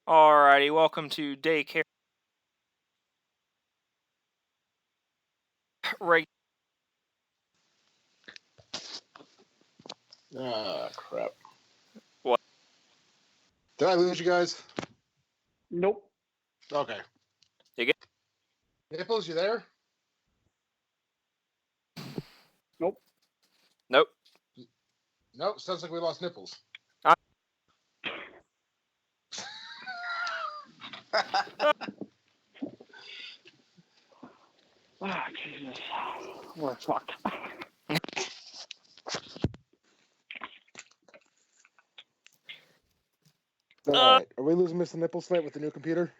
Alrighty, welcome to Daycare. Ah, crap. What? Did I lose you guys? Nope. Okay. You get? Nipples, you there? Nope. Nope. Nope, sounds like we lost Nipples. Ah, Jesus. We're fucked. Alright, are we losing Mr. Nipples tonight with the new computer?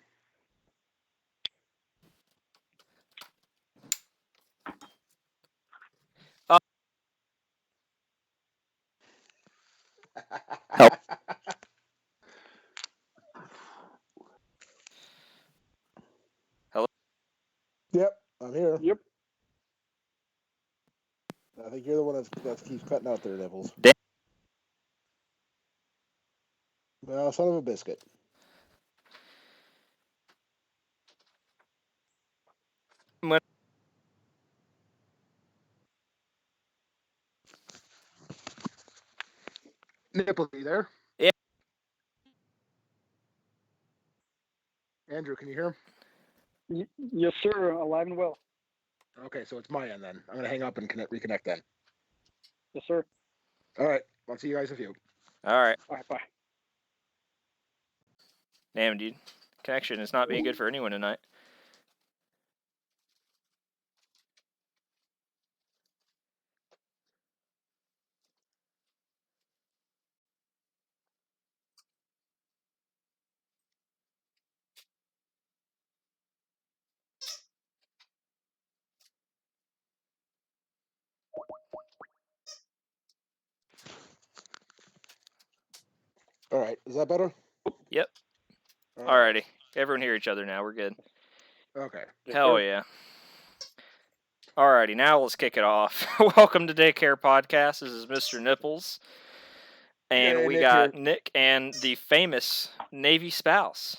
Help. Hello? Yep, I'm here. Yep. I think you're the one that keeps cutting out their nipples. Well, son of a biscuit. Nipple, are you there? Yeah. Andrew, can you hear him? Yes, sir. Alive and well. Okay, so it's my end then. I'm gonna hang up and reconnect then. Yes, sir. Alright, I'll see you guys in a few. Alright. All right, bye. Damn, dude. Connection is not being good for anyone tonight. Alright, is that better? Yep. Alrighty. Everyone hear each other now. We're good. Okay. Hell yeah. Alrighty, now let's kick it off. Welcome to Daycare Podcast. This is Mr. Nipples. And Hey, we Nick got here. Nick and the famous Navy spouse.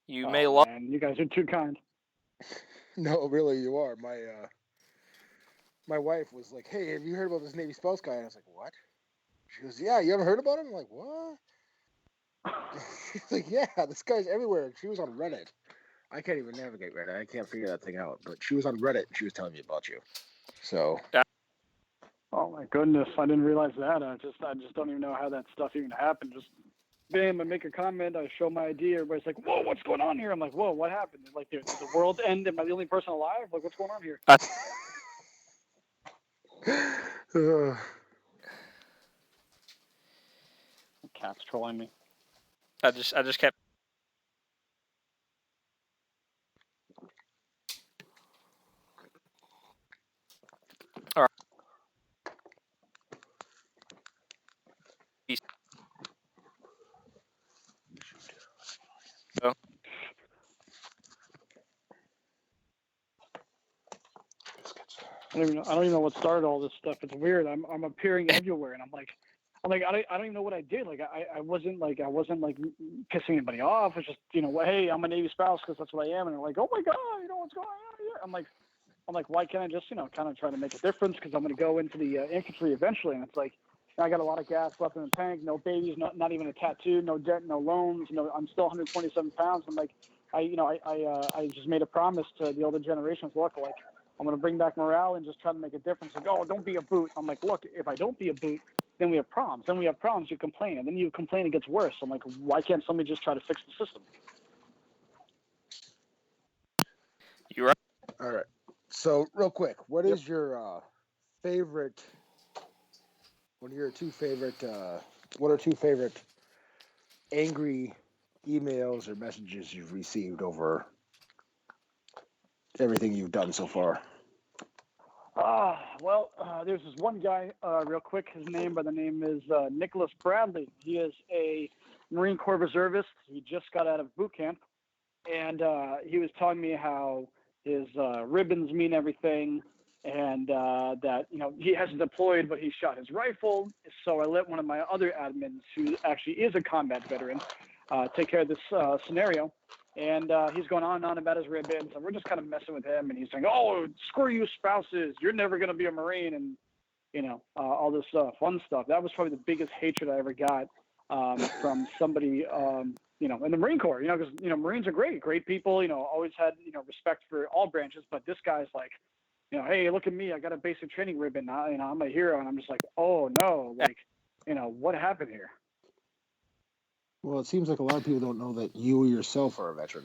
You may Oh, love. man, you guys are too kind. No, really, you are. My wife was like, "Hey, have you heard about this Navy spouse guy?" And I was like, "What?" She goes, "Yeah, you haven't heard about him?" I'm like, "What?" She's like, "Yeah, this guy's everywhere." She was on Reddit. I can't even navigate Reddit. I can't figure that thing out. But she was on Reddit and she was telling me about you. So. Oh my goodness, I didn't realize that. I just don't even know how that stuff even happened. Just bam, I make a comment, I show my ID, everybody's like, "Whoa, what's going on here?" I'm like, "Whoa, what happened? Like, did the world end? Am I the only person alive? Like, what's going on here?" The cat's trolling me. I just kept. All right. So. I don't even know what started all this stuff. It's weird. I'm appearing everywhere, and I'm like, I don't even know what I did. Like, I wasn't pissing anybody off. It's just, hey, I'm a Navy spouse because that's what I am. And they're like, "Oh my God, what's going on here?" I'm like, why can't I just, kind of try to make a difference? Because I'm going to go into the infantry eventually. And it's like, I got a lot of gas left in the tank, no babies, not even a tattoo, no debt, no loans. I'm still 127 pounds. I'm like, I just made a promise to the older generations. Look, like, I'm going to bring back morale and just try to make a difference. Like, oh, don't be a boot. I'm like, look, if I don't be a boot, then we have problems. Then we have problems. You complain. And then you complain, it gets worse. I'm like, why can't somebody just try to fix the system? You're right. All right. So, real quick, what is your favorite? What are your two favorite? What are two favorite angry emails or messages you've received over everything you've done so far? Well, there's this one guy, real quick. His name by the name is Nicholas Bradley. He is a Marine Corps reservist. He just got out of boot camp. and he was telling me how his ribbons mean everything, and that he hasn't deployed, but he shot his rifle. So I let one of my other admins, who actually is a combat veteran, take care of this scenario. And he's going on and on about his ribbons, and we're just kind of messing with him. And he's saying, "Oh, screw you, spouses! You're never going to be a Marine," and all this fun stuff. That was probably the biggest hatred I ever got from somebody, in the Marine Corps. Because Marines are great people. Always had respect for all branches. But this guy's like, hey, look at me, I got a basic training ribbon. I'm a hero, and I'm just like, oh no, like, what happened here? Well, it seems like a lot of people don't know that you yourself are a veteran.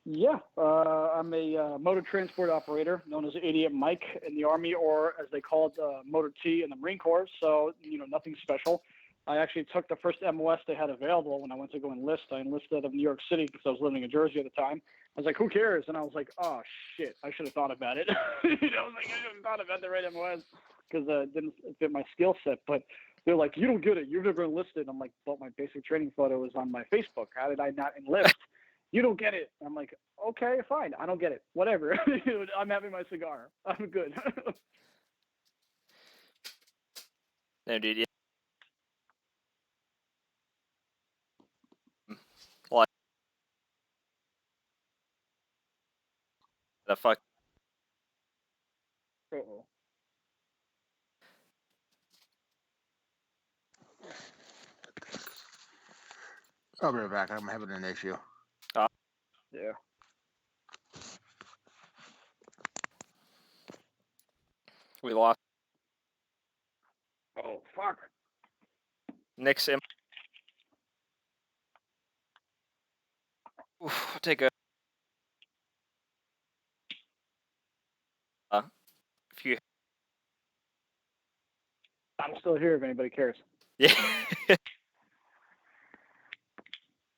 Yeah, I'm a motor transport operator known as Idiot Mike in the Army, or as they call it, Motor T in the Marine Corps. So, nothing special. I actually took the first MOS they had available when I went to go enlist. I enlisted out of New York City because I was living in Jersey at the time. I was like, who cares? And I was like, oh, shit, I should have thought about it. I was like, I should have thought about the right MOS because it didn't fit my skill set. But they're like, you don't get it. You've never enlisted. I'm like, but my basic training photo is on my Facebook. How did I not enlist? You don't get it. I'm like, okay, fine. I don't get it. Whatever. I'm having my cigar. I'm good. No, dude. Yeah. Like the fuck. Uh-oh. I'll be right back. I'm having an issue. Yeah. We lost Oh, fuck. Nick's. Take a few. I'm still here if anybody cares. Yeah.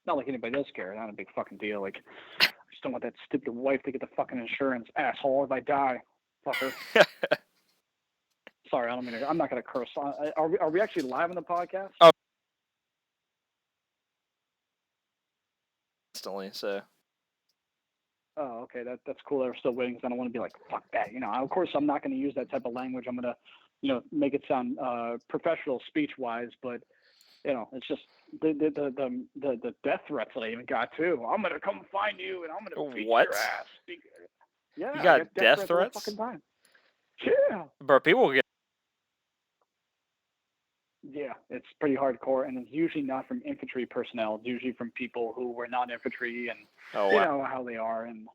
Not like anybody does care. Not a big fucking deal. Like, I just don't want that stupid wife to get the fucking insurance, asshole, if I die. Fucker. Sorry, I don't mean to. I'm not going to curse. Are we actually live on the podcast? Oh. Instantly, so. Oh, okay. That's cool. They're still waiting because I don't want to be like, fuck that. Of course, I'm not going to use that type of language. I'm going to, make it sound professional speech-wise, but it's just the death threats that I even got too. I'm gonna come find you and I'm gonna beat What? your ass. Yeah, You got I get death threats? all the fucking time. Yeah. Bro, people get. Yeah, it's pretty hardcore, and it's usually not from infantry personnel. It's usually from people who were not infantry, and Oh, wow. how they are, and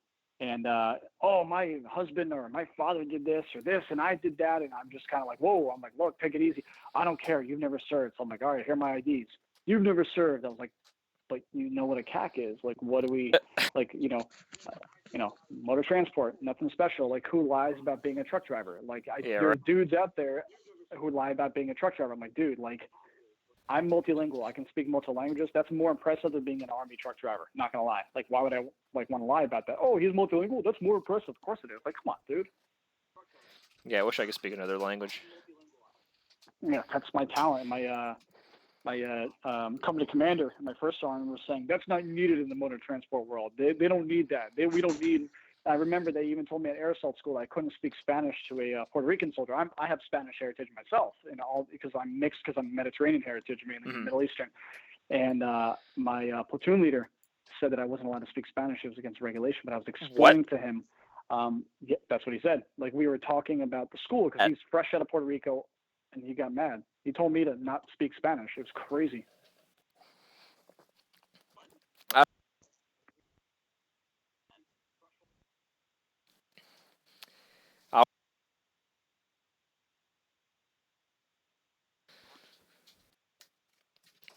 oh, my husband or my father did this or this, and I did that, and I'm just kind of like, whoa. I'm like, look, take it easy. I don't care. You've never served. So I'm like, all right, here are my IDs. You've never served. I was like, but you know what a CAC is? Like, what do we like? Motor transport, nothing special. Like, who lies about being a truck driver? Like, there are dudes out there who lie about being a truck driver. I'm like, dude, like, I'm multilingual. I can speak multiple languages. That's more impressive than being an Army truck driver. Not gonna lie. Like, why would I want to lie about that? Oh, he's multilingual. That's more impressive. Of course it is. Like, come on, dude. Yeah, I wish I could speak another language. Yeah, that's my talent. My company commander, my first sergeant, was saying that's not needed in the motor transport world. They don't need that. We don't need. I remember they even told me at air assault school I couldn't speak Spanish to a Puerto Rican soldier. I have Spanish heritage myself, because I'm mixed, because I'm Mediterranean heritage, mainly Middle Eastern. And my platoon leader said that I wasn't allowed to speak Spanish. It was against regulation, but I was explaining to him. Yeah, that's what he said. Like, we were talking about the school because he's fresh out of Puerto Rico, and he got mad. He told me to not speak Spanish. It was crazy.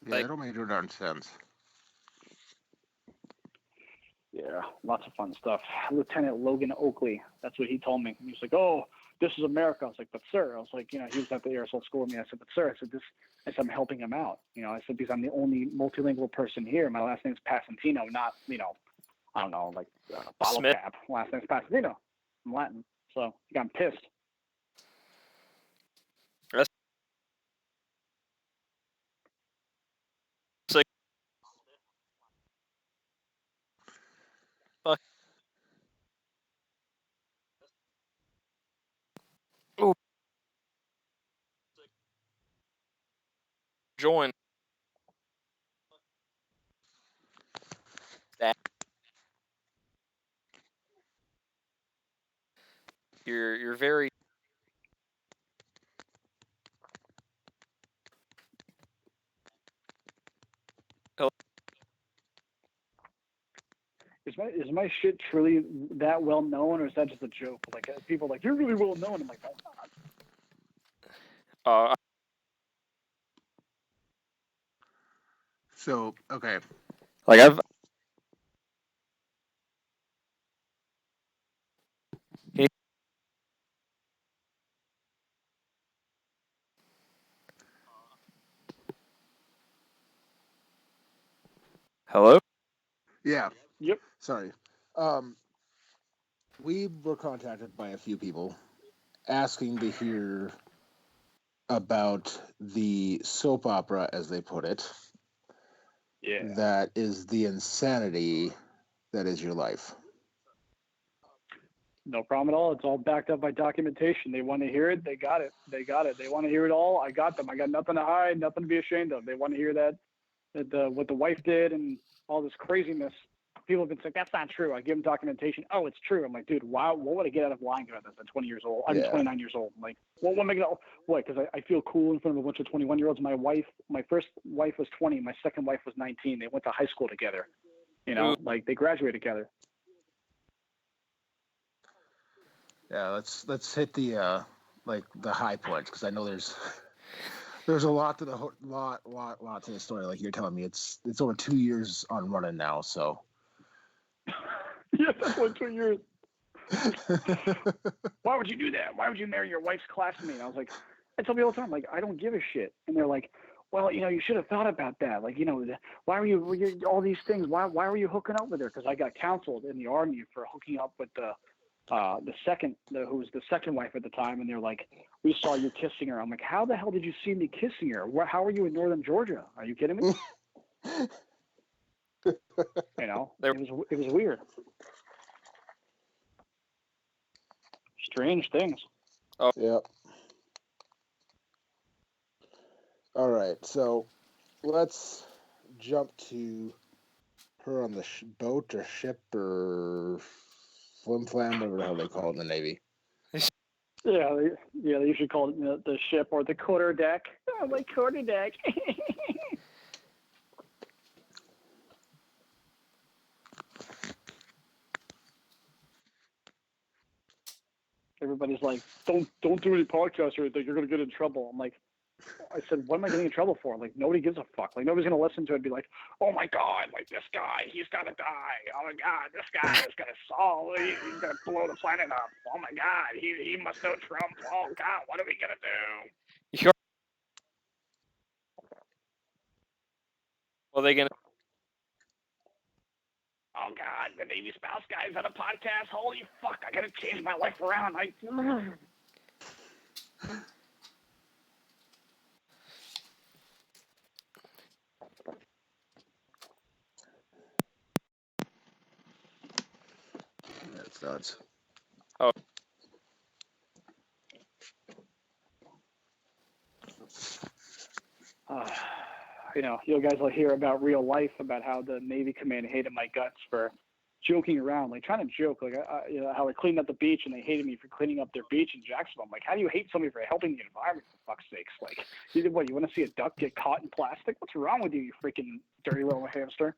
Yeah, it don't make no darn sense. Yeah, lots of fun stuff. Lieutenant Logan Oakley, that's what he told me. He was like, oh, this is America. I was like, but sir, I was like, he was at the air assault school with me. I said, but sir, I said, I'm helping him out. I said, because I'm the only multilingual person here. My last name's Passantino, not, I don't know, like bottle Smith. cap. Last name's Passantino. I'm Latin. So he got pissed. join that. You're very Is my shit truly that well known, or is that just a joke? Like people are like, you're really well known. I'm like, no, I'm not. So okay, like I've hello. yeah, Yep. sorry. We were contacted by a few people asking to hear about the soap opera, as they put it, Yeah. that is the insanity that is your life. No problem at all. It's all backed up by documentation. They want to hear it. They got it. They got it. They want to hear it all. I got them. I got nothing to hide, nothing to be ashamed of. They want to hear that what the wife did and all this craziness. People have been saying, that's not true. I give them documentation. Oh, it's true. I'm like, dude, wow, what would I get out of lying about this at 20 years old? I'm Yeah. 29 years old. I'm like, what make it all? What? Because I feel cool in front of a bunch of 21-year-olds. My first wife was 20. My second wife was 19. They went to high school together. You know, like they graduated together. Yeah, let's hit the like the high points, because I know there's a lot to the lot to the story. Like you're telling me, it's over 2 years on running now. So Yeah, that's like 2 years. Why would you do that? Why would you marry your wife's classmate? And I was like, I tell people all the time, like, I don't give a shit. And they're like, well, you know, you should have thought about that. Like, you know, why were you all these things? Why were you hooking up with her? Because I got counseled in the army for hooking up with who was the second wife at the time, and they're like, we saw you kissing her. I'm like, how the hell did you see me kissing her? How are you in northern Georgia? Are you kidding me? You know, it was weird. Strange things. Yep. All right, so let's jump to her on the boat or ship or flim flam, whatever the hell they call it in the Navy. Yeah, they usually call it the ship or the quarter deck. Oh, my quarter deck. Everybody's like, don't do any podcasts or you're gonna get in trouble. I'm like, I said, what am I getting in trouble for? Like, nobody gives a fuck. Like, nobody's gonna listen to it and be like, oh my god, like this guy, he's gotta die. Oh my god, this guy is gonna solve. He's gonna blow the planet up. Oh my god, he must know Trump. Oh god, what are we gonna do? Well, they gonna. Oh god, the Navy spouse guy's on a podcast. Holy fuck, I gotta change my life around. That's nuts. Oh. You know, you guys will hear about real life, about how the Navy command hated my guts for joking around, like trying to joke, like you know, how I cleaned up the beach and they hated me for cleaning up their beach in Jacksonville. I'm like, how do you hate somebody for helping the environment, for fuck's sakes? Like, you want to see a duck get caught in plastic? What's wrong with you, you freaking dirty little hamster?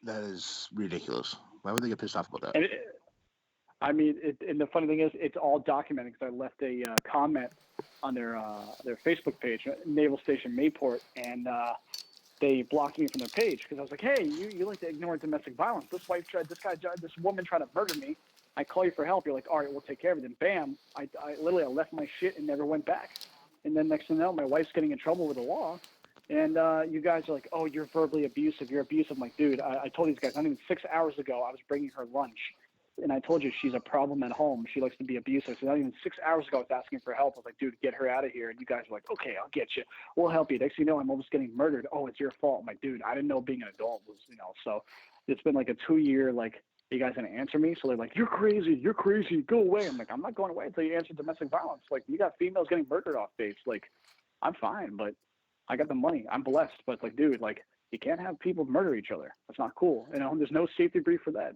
That is ridiculous. Why would they get pissed off about that? And and the funny thing is, it's all documented because I left a comment on their Facebook page, Naval Station Mayport, and they blocked me from their page because I was like, hey, you like to ignore domestic violence. This woman tried to murder me. I call you for help. You're like, all right, we'll take care of it. And bam, I literally left my shit and never went back. And then next thing you know, my wife's getting in trouble with the law. And you guys are like, oh, you're verbally abusive. You're abusive. I'm like, dude, I told these guys, not even 6 hours ago, I was bringing her lunch. And I told you she's a problem at home. She likes to be abusive. So not even 6 hours ago, I was asking for help. I was like, dude, get her out of here. And you guys were like, okay, I'll get you. We'll help you. Next thing you know, I'm almost getting murdered. Oh, it's your fault. I'm like, dude, I didn't know being an adult was, you know. So it's been like a 2 year, like, you guys gonna answer me? So they're like, you're crazy, go away. I'm like, I'm not going away until you answer domestic violence. Like, you got females getting murdered off base. Like, I'm fine, but I got the money. I'm blessed, but it's like, dude, like, you can't have people murder each other. That's not cool. You know, there's no safety brief for that.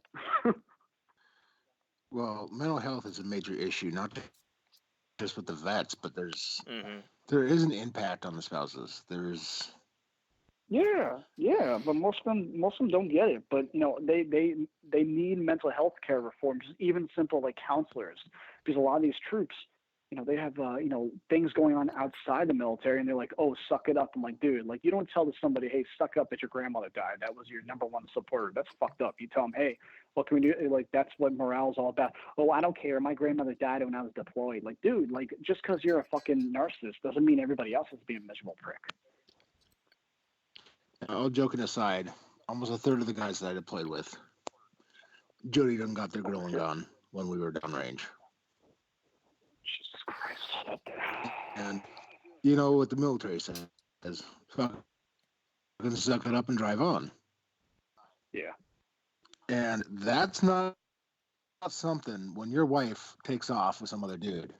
Well, mental health is a major issue, not just with the vets, but there is an impact on the spouses. Yeah, but most of them don't get it. But you know, they need mental health care reform, just even simple like counselors, because a lot of these troops, you know, they have you know, things going on outside the military, and they're like, oh, suck it up. I'm like, dude, like, you don't tell to somebody, hey, suck up that your grandmother died. That was your number one supporter. That's fucked up. You tell them, hey, what can we do? Like, that's what morale is all about. Oh, I don't care. My grandmother died when I was deployed. Like, dude, like, just because you're a fucking narcissist doesn't mean everybody else is being a miserable prick. All joking aside, almost a third of the guys that I deployed with, Jody done got their girl and gone when we were downrange. Jesus Christ. And you know what the military says, fucking suck it up and drive on. Yeah. And that's not something when your wife takes off with some other dude.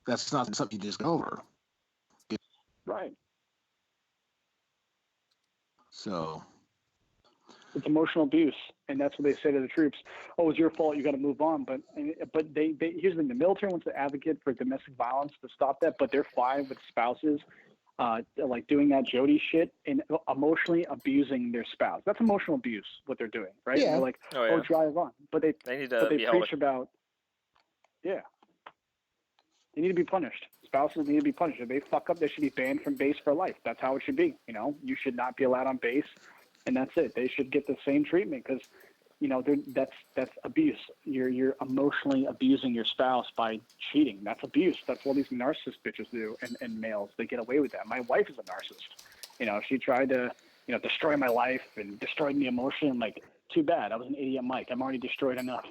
That's not something you just go over. Right. So it's emotional abuse, and that's what they say to the troops. Oh, it's your fault. You got to move on. But they here's the thing: the military wants to advocate for domestic violence to stop that, but they're fine with spouses like doing that Jody shit and emotionally abusing their spouse. That's emotional abuse, what they're doing, right? Yeah. And they're like, oh, drive on, but they need to be held. preach about, yeah, they need to be punished. Spouses need to be punished. If they fuck up, they should be banned from base for life. That's how it should be. You know, you should not be allowed on base, and that's it. They should get the same treatment because, you know, that's abuse. You're emotionally abusing your spouse by cheating. That's abuse. That's what these narcissist bitches do, and males. They get away with that. My wife is a narcissist. You know, she tried to, you know, destroy my life and destroyed me emotionally. I'm like, too bad. I was an idiot, Mike. I'm already destroyed enough.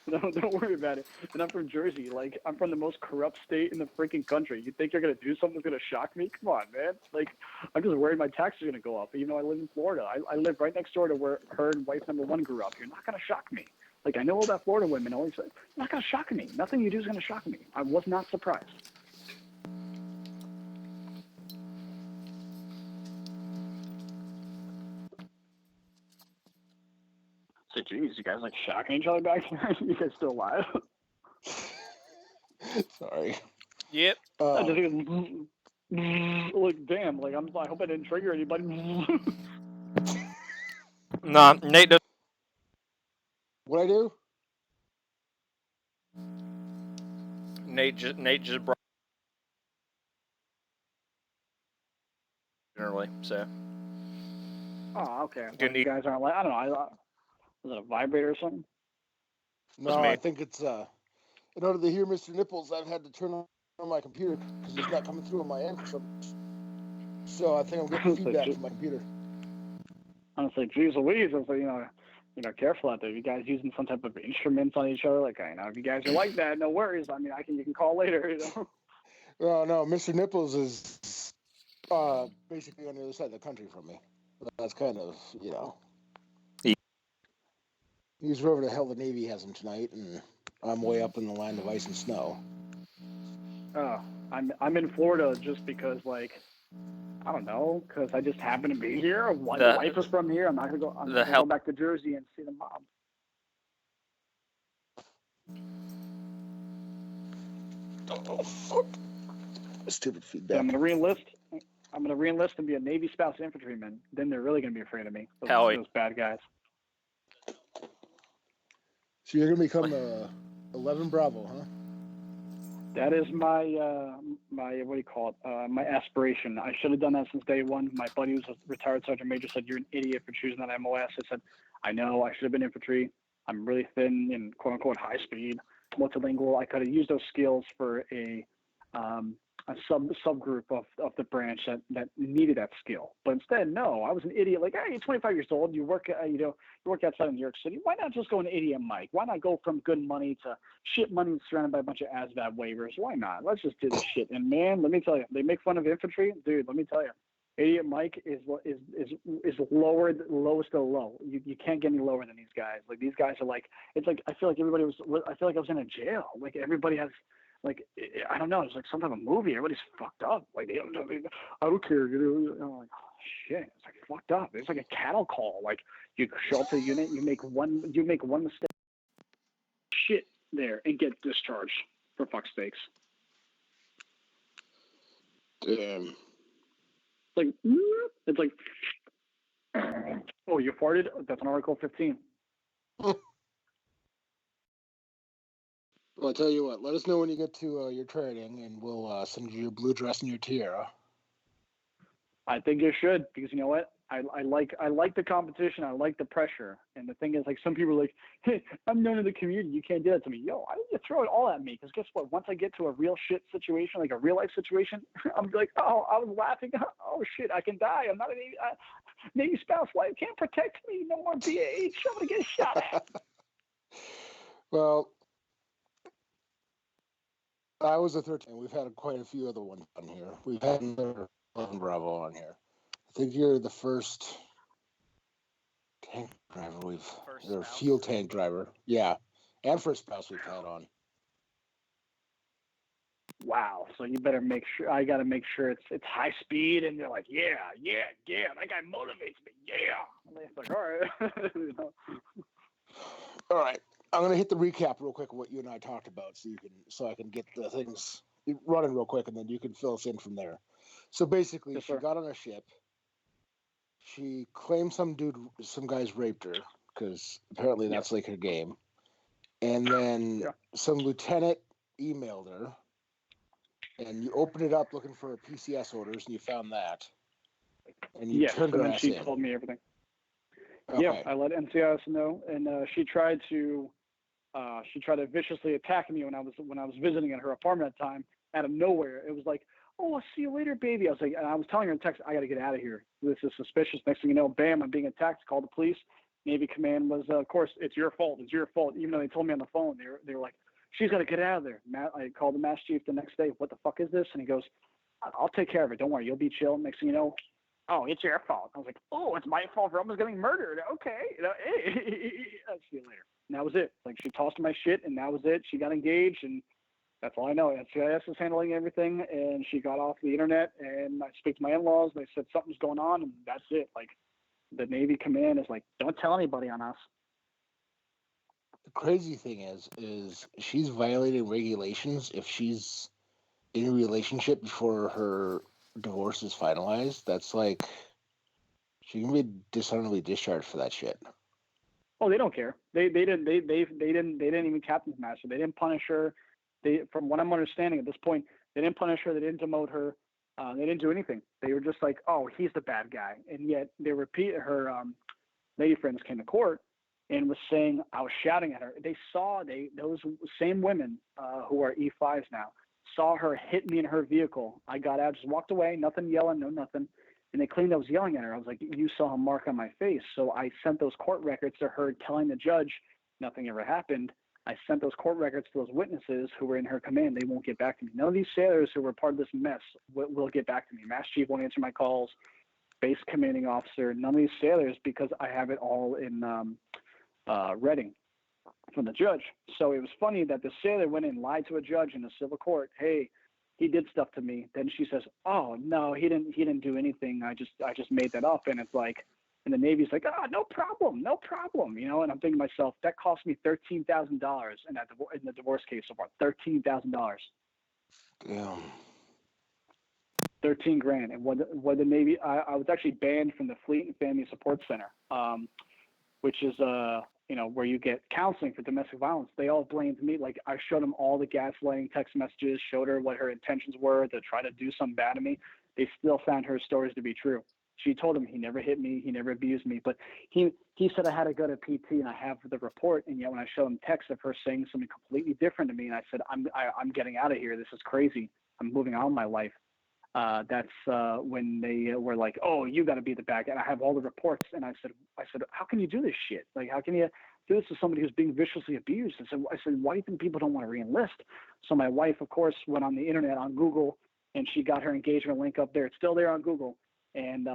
Don't worry about it. And I'm from Jersey. Like, I'm from the most corrupt state in the freaking country. You think you're going to do something that's going to shock me? Come on, man. Like, I'm just worried my taxes are going to go up, even though I live in Florida. I live right next door to where her and wife number one grew up. You're not going to shock me. Like, I know all that Florida women always say, you're not going to shock me. Nothing you do is going to shock me. I was not surprised. So, geez, you guys like shocking each other back here? You guys still alive? Sorry. Yep. I just look, damn. Like, I hope I didn't trigger anybody. Nah, Nate does. What I do? Nate just brought generally. So. Oh, okay. Well, you guys aren't like, I don't know. Was it a vibrator or something? No, I think it's in order to hear Mr. Nipples, I've had to turn on my computer because it's not coming through on my end for some. So I think I'm getting feedback from my computer. I was like, geez Louise. I was like, you know, careful out there. You guys using some type of instruments on each other? Like, you know, if you guys are like that, no worries. I mean, you can call later. You know. No, Mr. Nipples is basically on the other side of the country from me. That's kind of, you know. He's wherever the hell the Navy has him tonight, and I'm way up in the land of ice and snow. Oh, I'm in Florida just because, like, I don't know, because I just happen to be here. My wife is from here. I'm not gonna go. I'm gonna go back to Jersey and see the mom. Oh fuck! Stupid feedback. So I'm gonna reenlist and be a Navy spouse infantryman. Then they're really gonna be afraid of me. Those bad guys. So you're gonna become 11 Bravo, huh? That is my what do you call it? My aspiration. I should have done that since day one. My buddy who's a retired sergeant major said, "You're an idiot for choosing that MOS." I said, "I know. I should have been infantry. I'm really thin and quote unquote high speed, multilingual. I could have used those skills for a subgroup of the branch that needed that skill. But instead, no, I was an idiot. Like, hey, you're 25 years old. You work you work outside of New York City. Why not just go an ADM, Mike? Why not go from good money to shit money surrounded by a bunch of ASVAB waivers? Why not? Let's just do this shit. And man, let me tell you, they make fun of infantry, dude. Let me tell you, Idiot Mike is lower, lowest of the low. You can't get any lower than these guys. Like these guys are like, it's like I feel like everybody was. I feel like I was in a jail. Like everybody has, like I don't know. It's like some type of movie. Everybody's fucked up. Like they don't. I don't care. You know, I'm like, oh, shit. It's like fucked up. It's like a cattle call. Like you show up to the unit, you make one mistake, shit there, and get discharged for fuck's sakes. Damn. Like it's like, oh, you farted? That's an Article 15. Well, I'll tell you what. Let us know when you get to your training, and we'll send you your blue dress and your tiara. I think you should, because you know what? I like the competition. I like the pressure. And the thing is, like, some people are like, hey, I'm known in the community. You can't do that to me. Yo, I need to throw it all at me, because guess what? Once I get to a real shit situation, like a real life situation, I'm like, oh, I was laughing. Oh, shit, I can die. I'm not a Navy spouse. Why you can't protect me? No more BAH. I'm going to get shot at. Well, I was a 13. We've had quite a few other ones on here. We've had another 11 Bravo on here. I think you're the first tank driver or field tank driver. Yeah. And first spouse we've had on. Wow. So you better make sure, I got to make sure it's high speed, and they're like, yeah, that guy motivates me. Yeah. And it's like, all right. You know? All right. I'm going to hit the recap real quick of what you and I talked about so I can get the things running real quick, and then you can fill us in from there. So basically, Yes, she sir. got on a ship. She claimed some guys raped her, because apparently that's like her game. And then some lieutenant emailed her, and you opened it up looking for PCS orders, and you found that. And you turned her ass in. And then she told me everything. Okay. Yeah, I let NCIS know, and she tried to viciously attack me when I was visiting at her apartment at the time. Out of nowhere, it was like, "Oh, I'll see you later, baby." I was like, and I was telling her in text, "I got to get out of here. This is suspicious." Next thing you know, bam, I'm being attacked. Call the police. Navy command was, of course, it's your fault. It's your fault. Even though they told me on the phone, they were like, "She's got to get out of there." I called the mass chief the next day. What the fuck is this? And he goes, "I'll take care of it. Don't worry. You'll be chill." Next thing you know, oh, it's your fault. I was like, oh, it's my fault for almost getting murdered. Okay. You know, hey, I'll see you later. And that was it. Like, she tossed my shit, and that was it. She got engaged, and that's all I know. NCIS is handling everything, and she got off the internet, and I speak to my in-laws. They said something's going on, and that's it. Like, the Navy command is like, don't tell anybody on us. The crazy thing is she's violating regulations if she's in a relationship before her divorce is finalized. That's like she can be dishonorably discharged for that shit. Oh, they don't care. They didn't even captain's master. They didn't punish her. From what I'm understanding at this point, they didn't punish her. They didn't demote her. They didn't do anything. They were just like, oh, he's the bad guy. And yet they repeat her lady friends came to court and was saying I was shouting at her. Those same women who are E5s now saw her hit me in her vehicle. I got out, just walked away, nothing yelling, no nothing. And they claimed I was yelling at her. I was like, you saw a mark on my face. So I sent those court records to her telling the judge nothing ever happened. I sent those court records to those witnesses who were in her command. They won't get back to me. None of these sailors who were part of this mess will get back to me. Mass chief won't answer my calls. Base commanding officer, none of these sailors, because I have it all in Reading from the judge. So it was funny that the sailor went and lied to a judge in a civil court. Hey, he did stuff to me. Then she says, oh no, he didn't do anything. I just made that up. And it's like, and the Navy's like, no problem. You know, and I'm thinking to myself, that cost me $13,000 in the divorce case so far. $13,000. Damn. 13 grand. And what the Navy, I was actually banned from the Fleet and Family Support Center, which is where you get counseling for domestic violence. They all blamed me. Like, I showed them all the gaslighting text messages, showed her what her intentions were to try to do something bad to me. They still found her stories to be true. She told him he never hit me, he never abused me, but he said I had to go to PT, and I have the report. And yet when I showed him text of her saying something completely different to me, and I said, I'm getting out of here. This is crazy. I'm moving on with my life. That's when they were like, oh, you got to be the bad guy. And I have all the reports. And I said, how can you do this shit? Like, how can you do this to somebody who's being viciously abused? I said, why do you think people don't want to reenlist? So my wife, of course, went on the internet on Google, and she got her engagement link up there. It's still there on Google. and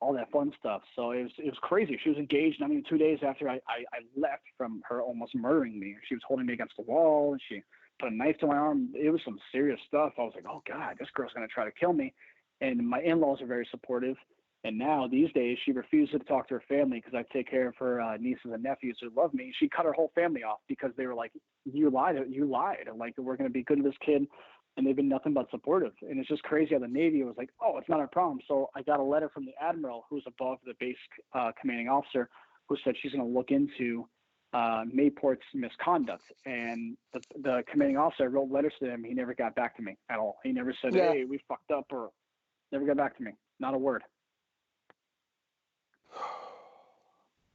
all that fun stuff. So it was crazy. She was engaged. I mean, 2 days after I left from her almost murdering me, she was holding me against the wall and she put a knife to my arm. It was some serious stuff. I was like, oh God, this girl's going to try to kill me. And my in-laws are very supportive. And now these days she refuses to talk to her family because I take care of her nieces and nephews who love me. She cut her whole family off because they were like, you lied. And like, we're going to be good to this kid. And they've been nothing but supportive. And it's just crazy how the Navy was like, oh, it's not our problem. So I got a letter from the admiral who's above the base commanding officer who said she's going to look into Mayport's misconduct. And the commanding officer wrote letters to him. He never got back to me at all. He never said, hey, we fucked up, or never got back to me. Not a word.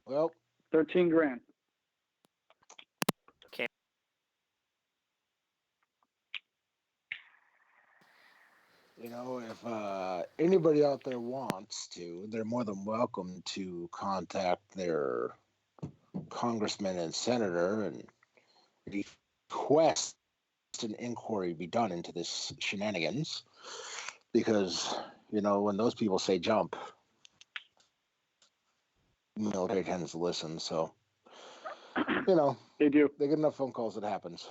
Well, 13 grand. you know, if anybody out there wants to, they're more than welcome to contact their congressman and senator and request an inquiry be done into this shenanigans. Because, you know, when those people say jump, the military tends to listen. So, you know, They do. They get enough phone calls, it happens.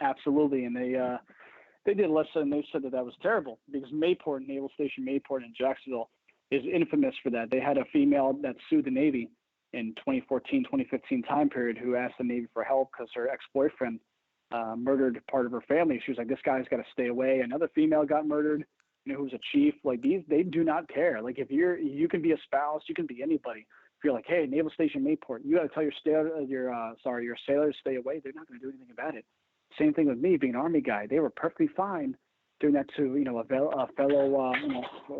Absolutely. And they did listen, and they said that was terrible because Mayport, Naval Station Mayport in Jacksonville, is infamous for that. They had a female that sued the Navy in 2014, 2015 time period who asked the Navy for help because her ex-boyfriend murdered part of her family. She was like, this guy's got to stay away. Another female got murdered, you know, who was a chief. Like they do not care. Like if you can be a spouse, you can be anybody. If you're like, hey, Naval Station Mayport, you got to tell your sailors to stay away. They're not going to do anything about it. Same thing with me being an Army guy. They were perfectly fine doing that to, you know, a fellow,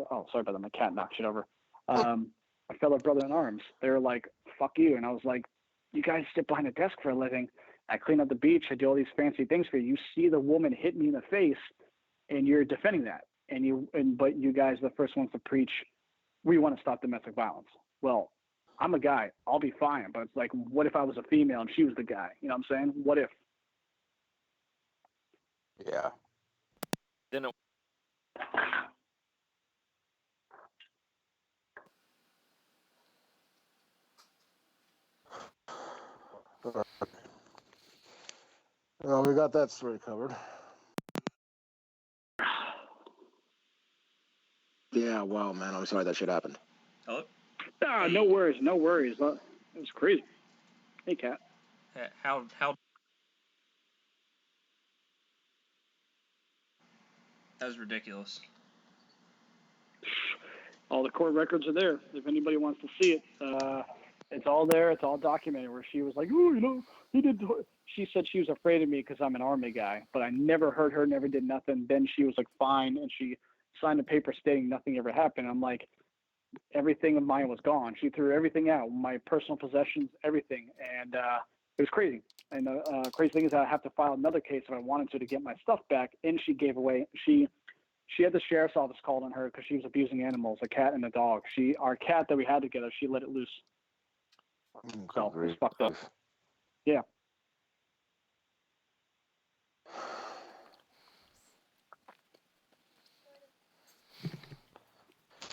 oh, sorry about that. My cat knocked shit over. A fellow brother in arms. They were like, fuck you. And I was like, you guys sit behind a desk for a living. I clean up the beach. I do all these fancy things for you. You see the woman hit me in the face and you're defending that. But you guys are the first ones to preach, we want to stop domestic violence. Well, I'm a guy. I'll be fine. But it's like, what if I was a female and she was the guy? You know what I'm saying? What if? Yeah. Then it, Well, we got that story covered. Yeah, wow, man. I'm sorry that shit happened. hello? No worries. No worries. It was crazy. Hey, Kat. How that was ridiculous. All the court records are there. If anybody wants to see it, it's all there. It's all documented. Where she was like, "Oh, you know, he did." She said she was afraid of me because I'm an Army guy, but I never hurt her. Never did nothing. Then she was like, "Fine," and she signed a paper stating nothing ever happened. I'm like, everything of mine was gone. She threw everything out, my personal possessions, everything, and it was crazy. And the crazy thing is, I have to file another case if I wanted to get my stuff back. And she gave away. She had the sheriff's office called on her because she was abusing animals, a cat and a dog. Our cat that we had together, she let it loose. So it was fucked up. Yeah.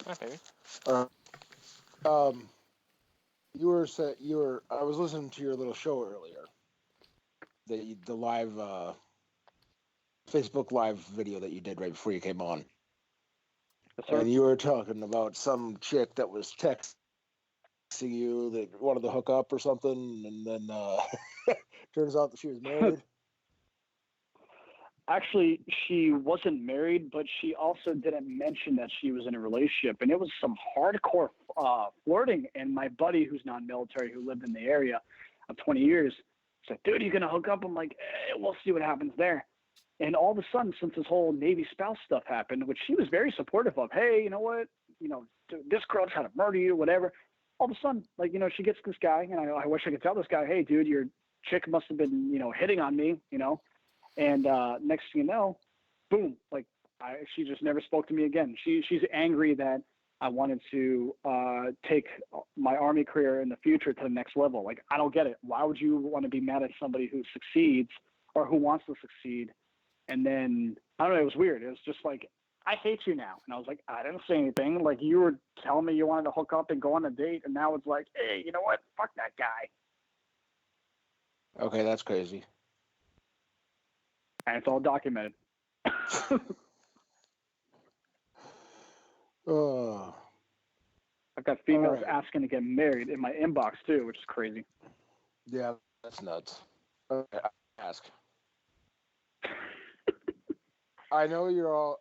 Okay. I was listening to your little show earlier. The live Facebook live video that you did right before you came on. Yes, sir. And you were talking about some chick that was texting you that wanted to hook up or something, and then turns out that she was married. Actually, she wasn't married, but she also didn't mention that she was in a relationship. And it was some hardcore flirting. And my buddy, who's non-military, who lived in the area of 20 years, said, dude, you going to hook up? I'm like, we'll see what happens there. And all of a sudden, since this whole Navy spouse stuff happened, which she was very supportive of, hey, you know what? You know, this girl trying to murder you, whatever. All of a sudden, like, you know, she gets this guy, and I wish I could tell this guy, hey, dude, your chick must have been, you know, hitting on me, you know. And next thing you know, boom, like she just never spoke to me again. She's angry that I wanted to take my Army career in the future to the next level. Like, I don't get it. Why would you want to be mad at somebody who succeeds or who wants to succeed? And then, I don't know, it was weird. It was just like, I hate you now. And I was like, I didn't say anything. Like, you were telling me you wanted to hook up and go on a date, and now it's like, hey, you know what? Fuck that guy. Okay, that's crazy. And it's all documented. Oh, I've got females right. asking to get married in my inbox too, which is crazy. Yeah, that's nuts. Okay, ask. I know you're all.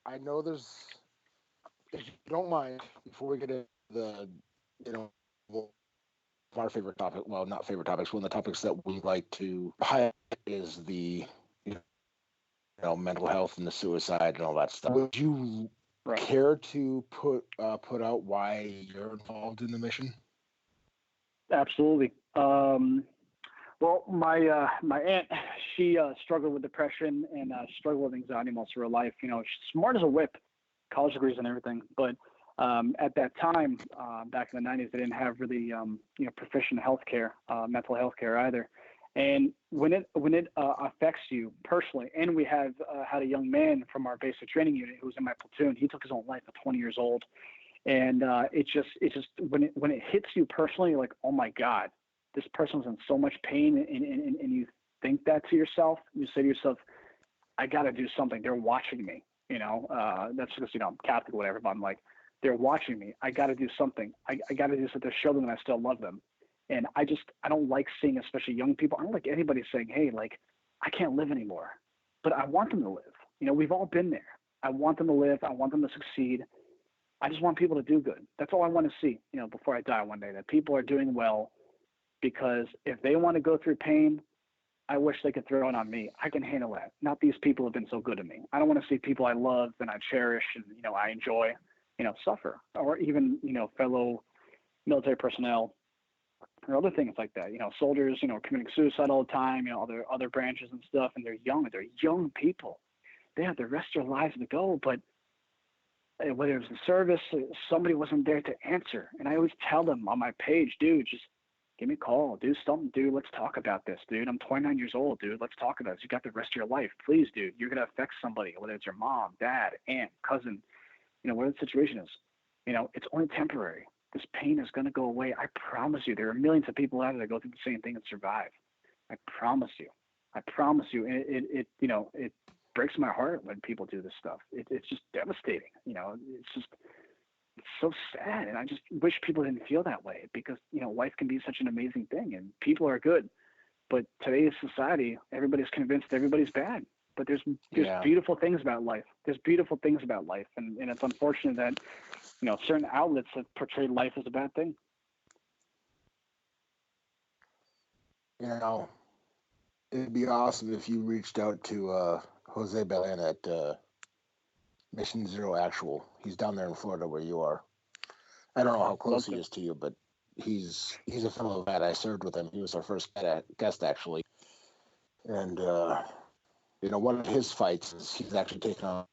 I know there's. If you don't mind, before we get into the, you know, our favorite topic. Well, not favorite topics. One of the topics that we like to highlight is the, you mental health and the suicide and all that stuff. Would you care to put out why you're involved in the mission? Absolutely. Well, my aunt, she struggled with depression and struggled with anxiety most of her life. You know, she's smart as a whip, college degrees and everything. But at that time, back in the '90s, they didn't have really proficient healthcare, mental health care either. And when it affects you personally, and we have had a young man from our basic training unit who was in my platoon. He took his own life at 20 years old, and it's just when it hits you personally, you're like, oh my God, this person's in so much pain, and you think that to yourself. You say to yourself, I got to do something. They're watching me. That's because I'm Catholic or whatever. But I'm like, they're watching me. I got to do something. I got to do something to show them that I still love them. And I don't like seeing, especially young people. I don't like anybody saying, hey, like, I can't live anymore. But I want them to live. We've all been there. I want them to live. I want them to succeed. I just want people to do good. That's all I want to see, before I die one day, that people are doing well, because if they want to go through pain, I wish they could throw it on me. I can handle that. Not these people have been so good to me. I don't want to see people I love and I cherish and, I enjoy, suffer, or even, fellow military personnel or other things like that. Soldiers, committing suicide all the time, other branches and stuff, and they're young people. They have the rest of their lives to go, but whether it was in service, somebody wasn't there to answer. And I always tell them on my page, dude, just give me a call, do something, dude. Let's talk about this, dude. I'm 29 years old, dude. Let's talk about this. You got the rest of your life. Please, dude. You're going to affect somebody, whether it's your mom, dad, aunt, cousin, whatever the situation is. It's only temporary. This pain is going to go away. I promise you. There are millions of people out there that go through the same thing and survive. I promise you. I promise you. And it breaks my heart when people do this stuff. It's just devastating. It's so sad, and I just wish people didn't feel that way, because life can be such an amazing thing and people are good. But today's society, everybody's convinced everybody's bad. But there's beautiful things about life. There's beautiful things about life, and it's unfortunate that certain outlets have portrayed life as a bad thing. It'd be awesome if you reached out to Jose Belen at Mission Zero Actual. He's down there in Florida where you are. I don't know how close he is to you, but he's a fellow vet. I served with him. He was our first guest, actually. And, one of his fights is he's actually taken on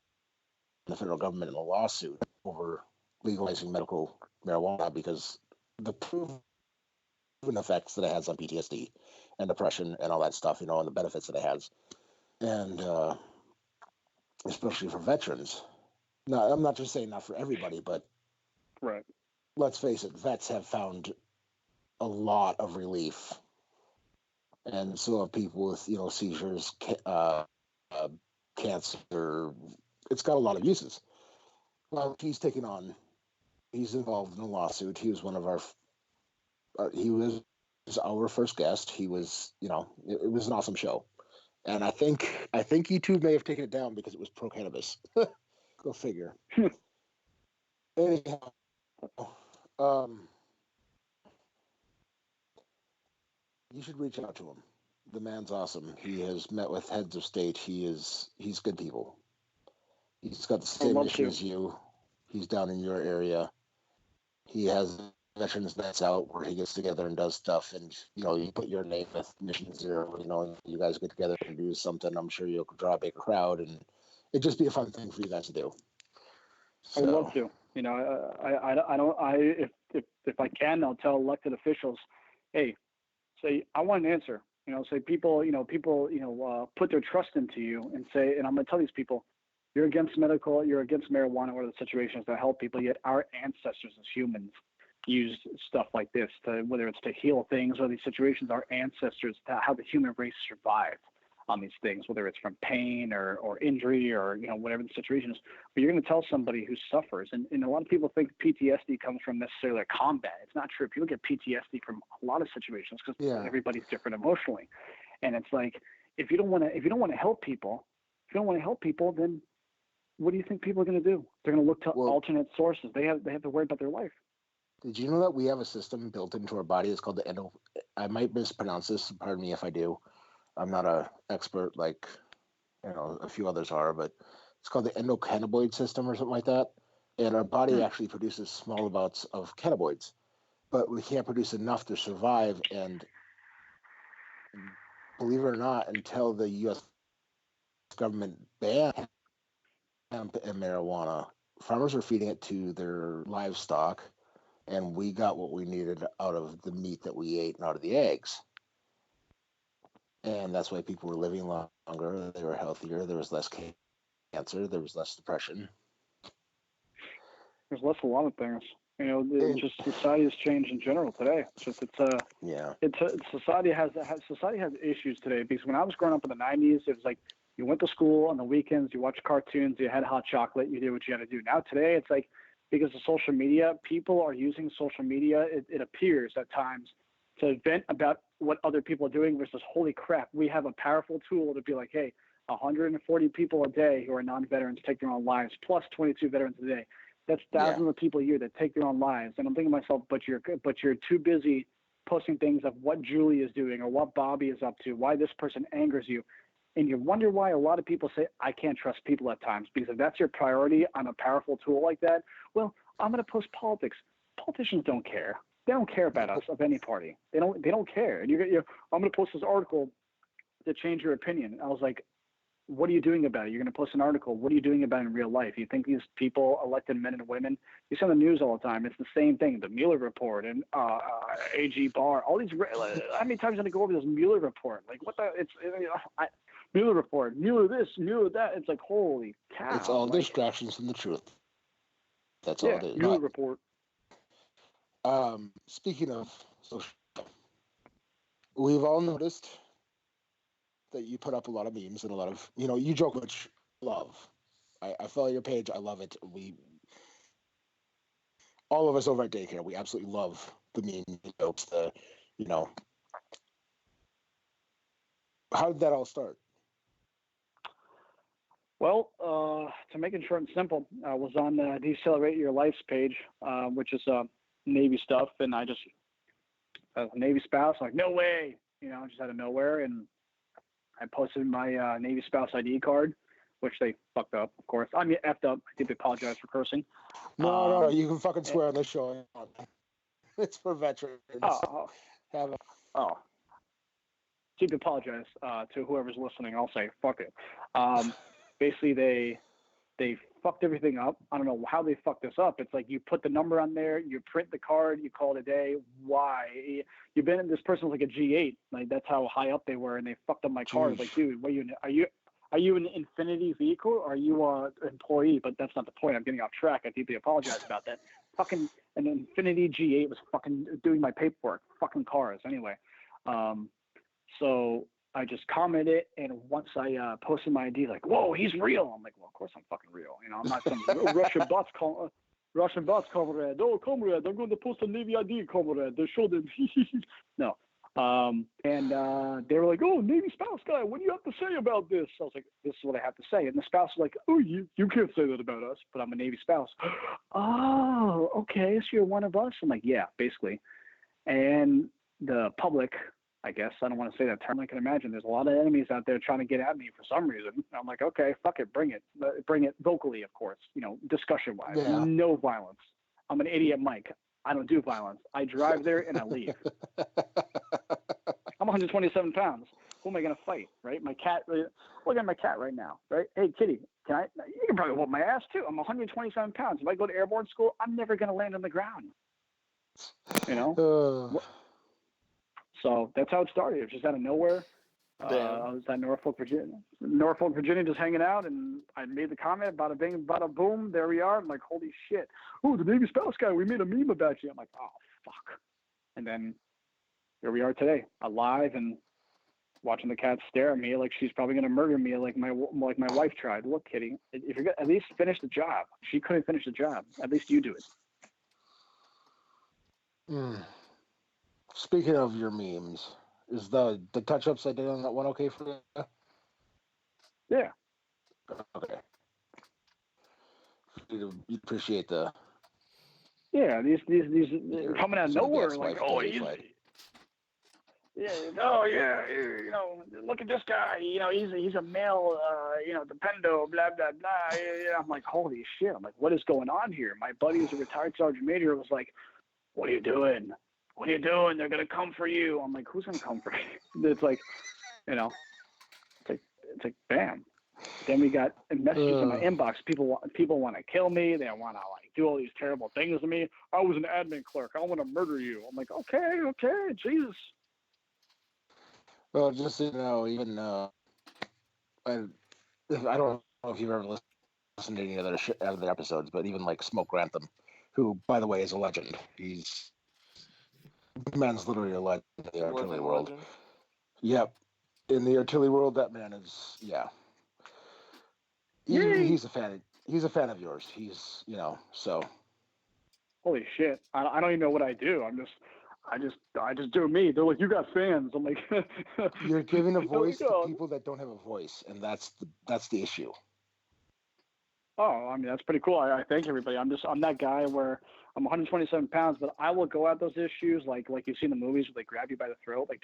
the federal government in a lawsuit over legalizing medical marijuana because the proven effects that it has on PTSD and depression and all that stuff, and the benefits that it has. And especially for veterans. Now, I'm not just saying not for everybody, but right. Let's face it, vets have found a lot of relief, and so have people with seizures, cancer. It's got a lot of uses. Well, he's involved in a lawsuit. He was he was our first guest. He was, it was an awesome show, and I think YouTube may have taken it down because it was pro cannabis. Go figure. Anyhow, you should reach out to him. The man's awesome. He has met with heads of state. He's good people. He's got the same mission as you. He's down in your area. He has veterans nights out where he gets together and does stuff, and you put your name with Mission Zero. You guys get together and do something. I'm sure you'll draw a big crowd, and it'd just be a fun thing for you guys to do. So, I'd love to. If I can, I'll tell elected officials, hey, say I want an answer. Say people put their trust into you and say, and I'm going to tell these people, You're against marijuana or the situations that help people, yet our ancestors as humans used stuff like this to, whether it's to heal things or these situations, our ancestors, how the human race survived on these things, whether it's from pain or injury or, whatever the situation is. But you're going to tell somebody who suffers, and a lot of people think PTSD comes from necessarily combat. It's not true. People get PTSD from a lot of situations because everybody's different emotionally. And it's like, if you don't want to help people, then what do you think people are going to do? They're going to look to alternate sources. They have to worry about their life. Did you know that we have a system built into our body? It's called the I might mispronounce this. Pardon me if I do. I'm not an expert like a few others are, but it's called the endocannabinoid system or something like that. And our body actually produces small amounts of cannabinoids, but we can't produce enough to survive. And believe it or not, until the U.S. government banned hemp and marijuana, farmers were feeding it to their livestock, and we got what we needed out of the meat that we ate and out of the eggs. And that's why people were living longer. They were healthier. There was less cancer. There was less depression. There's less a lot of things. Just society has changed in general today. Society has issues today, because when I was growing up in the 90s, it was like you went to school on the weekends, you watched cartoons, you had hot chocolate, you did what you had to do. Now today, it's like, because of social media, people are using social media, it appears at times, to vent about what other people are doing versus, holy crap, we have a powerful tool to be like, hey, 140 people a day who are non-veterans take their own lives, plus 22 veterans a day. That's thousands of people a year that take their own lives. And I'm thinking to myself, but you're too busy posting things of what Julie is doing or what Bobby is up to, why this person angers you. And you wonder why a lot of people say, I can't trust people at times, because if that's your priority on a powerful tool like that, well, I'm going to post politics. Politicians don't care. They don't care about us of any party. They don't care. And I'm going to post this article to change your opinion. And I was like, what are you doing about it? You're going to post an article. What are you doing about it in real life? You think these people, elected men and women, you see on the news all the time, it's the same thing. The Mueller report and AG Barr, all these, how many times did I go over this Mueller report? Like, what the, Mueller report, Mueller this, Mueller that. It's like, holy cow. It's all distractions from the truth. That's all it is. Mueller report. Speaking of social, we've all noticed that you put up a lot of memes and a lot of, you joke, which I love. I follow your page. I love it. All of us over at Daycare, we absolutely love the meme jokes, how did that all start? Well, to make it short and simple, I was on the Decelerate Your Life's page, which is Navy stuff, and I just, as a Navy spouse, like, no way, just out of nowhere, and I posted my Navy spouse ID card, which they fucked up, of course. I mean, effed up. I think they apologize for cursing. No, you can fucking swear on this show. It's for veterans. Deeply apologize to whoever's listening. I'll say, fuck it. Basically, they fucked everything up. I don't know how they fucked this up. It's like you put the number on there, you print the card, you call it a day. Why? You've been in, this person was like a G8. Like, that's how high up they were, and they fucked up my card. Like, dude, are you an Infinity vehicle, or are you an employee? But that's not the point. I'm getting off track. I deeply apologize about that. Fucking an Infinity G8 was fucking doing my paperwork. Fucking cars. Anyway, so I just commented, and once I posted my ID, like, whoa, he's real. I'm like, well, of course I'm fucking real. I'm not some Russian bots, comrade. Oh, comrade, I'm going to post a Navy ID, comrade. They showed it. No. And they were like, oh, Navy spouse guy, what do you have to say about this? I was like, this is what I have to say. And the spouse was like, oh, you can't say that about us, but I'm a Navy spouse. Oh, okay, so you're one of us? I'm like, yeah, basically. And the public, I guess, I don't want to say that term. I can imagine there's a lot of enemies out there trying to get at me for some reason. I'm like, okay, fuck it, bring it. Bring it vocally, of course, discussion-wise. Yeah. No violence. I'm an idiot, Mike. I don't do violence. I drive there and I leave. I'm 127 pounds. Who am I going to fight, right? My cat, look at my cat right now, right? Hey, kitty, you can probably whoop my ass too. I'm 127 pounds. If I go to airborne school, I'm never going to land on the ground. So that's how it started. It was just out of nowhere. I was at Norfolk, Virginia, just hanging out, and I made the comment, bada bing, bada boom, there we are. I'm like, holy shit. Oh, the Navy spouse guy, we made a meme about you. I'm like, oh, fuck. And then here we are today, alive and watching the cat stare at me like she's probably going to murder me like my wife tried. Look, Kitty, if you're gonna, at least finish the job. She couldn't finish the job. At least you do it. Speaking of your memes, is the touch-ups I did on that one okay for you? Yeah. Okay. You appreciate the... Yeah, these coming out of nowhere, like, oh, he's... Yeah, oh yeah, you know, look at this guy. You know, he's a male, you know, dependo, blah blah blah. I'm like, holy shit! I'm like, what is going on here? My buddy who's a retired sergeant major was like, what are you doing? What are you doing? They're gonna come for you. I'm like, who's gonna come for me? It's like, you know, it's like, bam. Then we got messages in my inbox. People want to kill me. They want to like do all these terrible things to me. I was an admin clerk. I want to murder you. I'm like, okay, Jesus. Well, just so you know, even I don't know if you've ever listened to any other episodes, but even like Smoke Grantham, who, by the way, is a legend. The man's literally a legend in the artillery world. Legend. Yep, in the artillery world, that man is he's a fan. He's a fan of yours. He's so. Holy shit! I don't even know what I do. I just do me. They're like, you got fans. I'm like, you're giving a voice to people that don't have a voice, and that's the issue. Oh, I mean, that's pretty cool. I thank everybody. I'm that guy where I'm 127 pounds, but I will go at those issues like you see in the movies where they grab you by the throat, like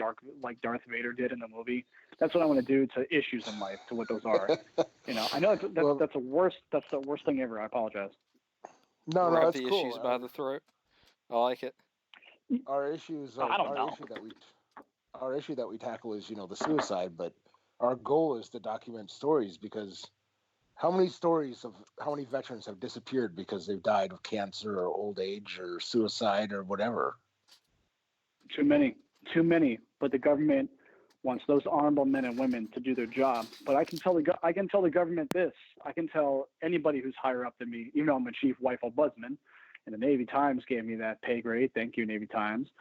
Darth Vader did in the movie. That's what I want to do to issues in life, to what those are. I know that's the worst thing ever. I apologize. No, that's the cool. Issues by the throat. I like it. Our issues are our issue that we tackle is the suicide, but our goal is to document stories, because how many stories of how many veterans have disappeared because they've died of cancer or old age or suicide or whatever? Too many. But the government wants those honorable men and women to do their job. But I can tell the government this. I can tell anybody who's higher up than me, even though I'm a chief wife ombudsman, and the Navy Times gave me that pay grade. Thank you, Navy Times.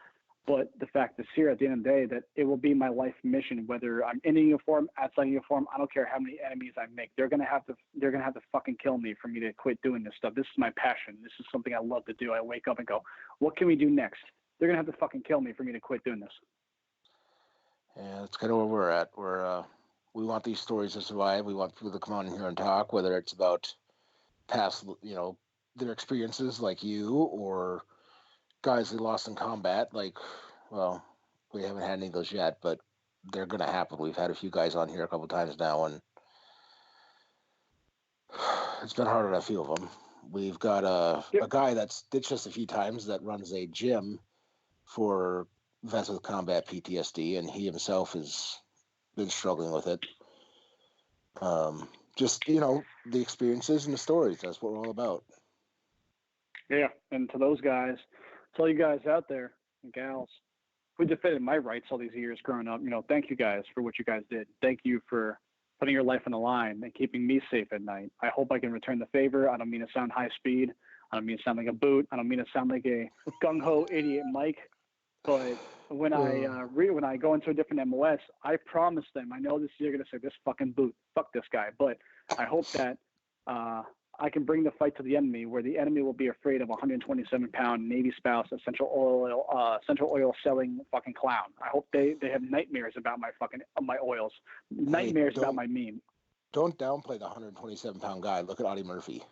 But the fact is here at the end of the day that it will be my life mission, whether I'm in a uniform, outside a uniform. I don't care how many enemies I make. They're gonna have to fucking kill me for me to quit doing this stuff. This is my passion. This is something I love to do. I wake up and go, what can we do next? They're gonna have to fucking kill me for me to quit doing this. Yeah, that's kind of where we're at. We want these stories to survive. We want people to come on here and talk, whether it's about past, their experiences like you, or guys they lost in combat. Like, well, we haven't had any of those yet, but they're going to happen. We've had a few guys on here a couple times now, and it's been hard on a few of them. We've got a guy that's ditched us a few times that runs a gym for vets with combat PTSD, and he himself has been struggling with it. Just, the experiences and the stories. That's what we're all about. Yeah, and to those guys, to all you guys out there and gals who defended my rights all these years growing up, thank you guys for what you guys did. Thank you for putting your life on the line and keeping me safe at night. I hope I can return the favor. I don't mean to sound high speed. I don't mean to sound like a boot. I don't mean to sound like a gung-ho idiot Mike. But when I go into a different MOS, I promise them, I know you're going to say this fucking boot, fuck this guy, but I hope that I can bring the fight to the enemy, where the enemy will be afraid of a 127-pound Navy spouse, a Central Oil selling fucking clown. I hope they have nightmares about my oils, nightmares about my meme. Don't downplay the 127-pound guy. Look at Audie Murphy.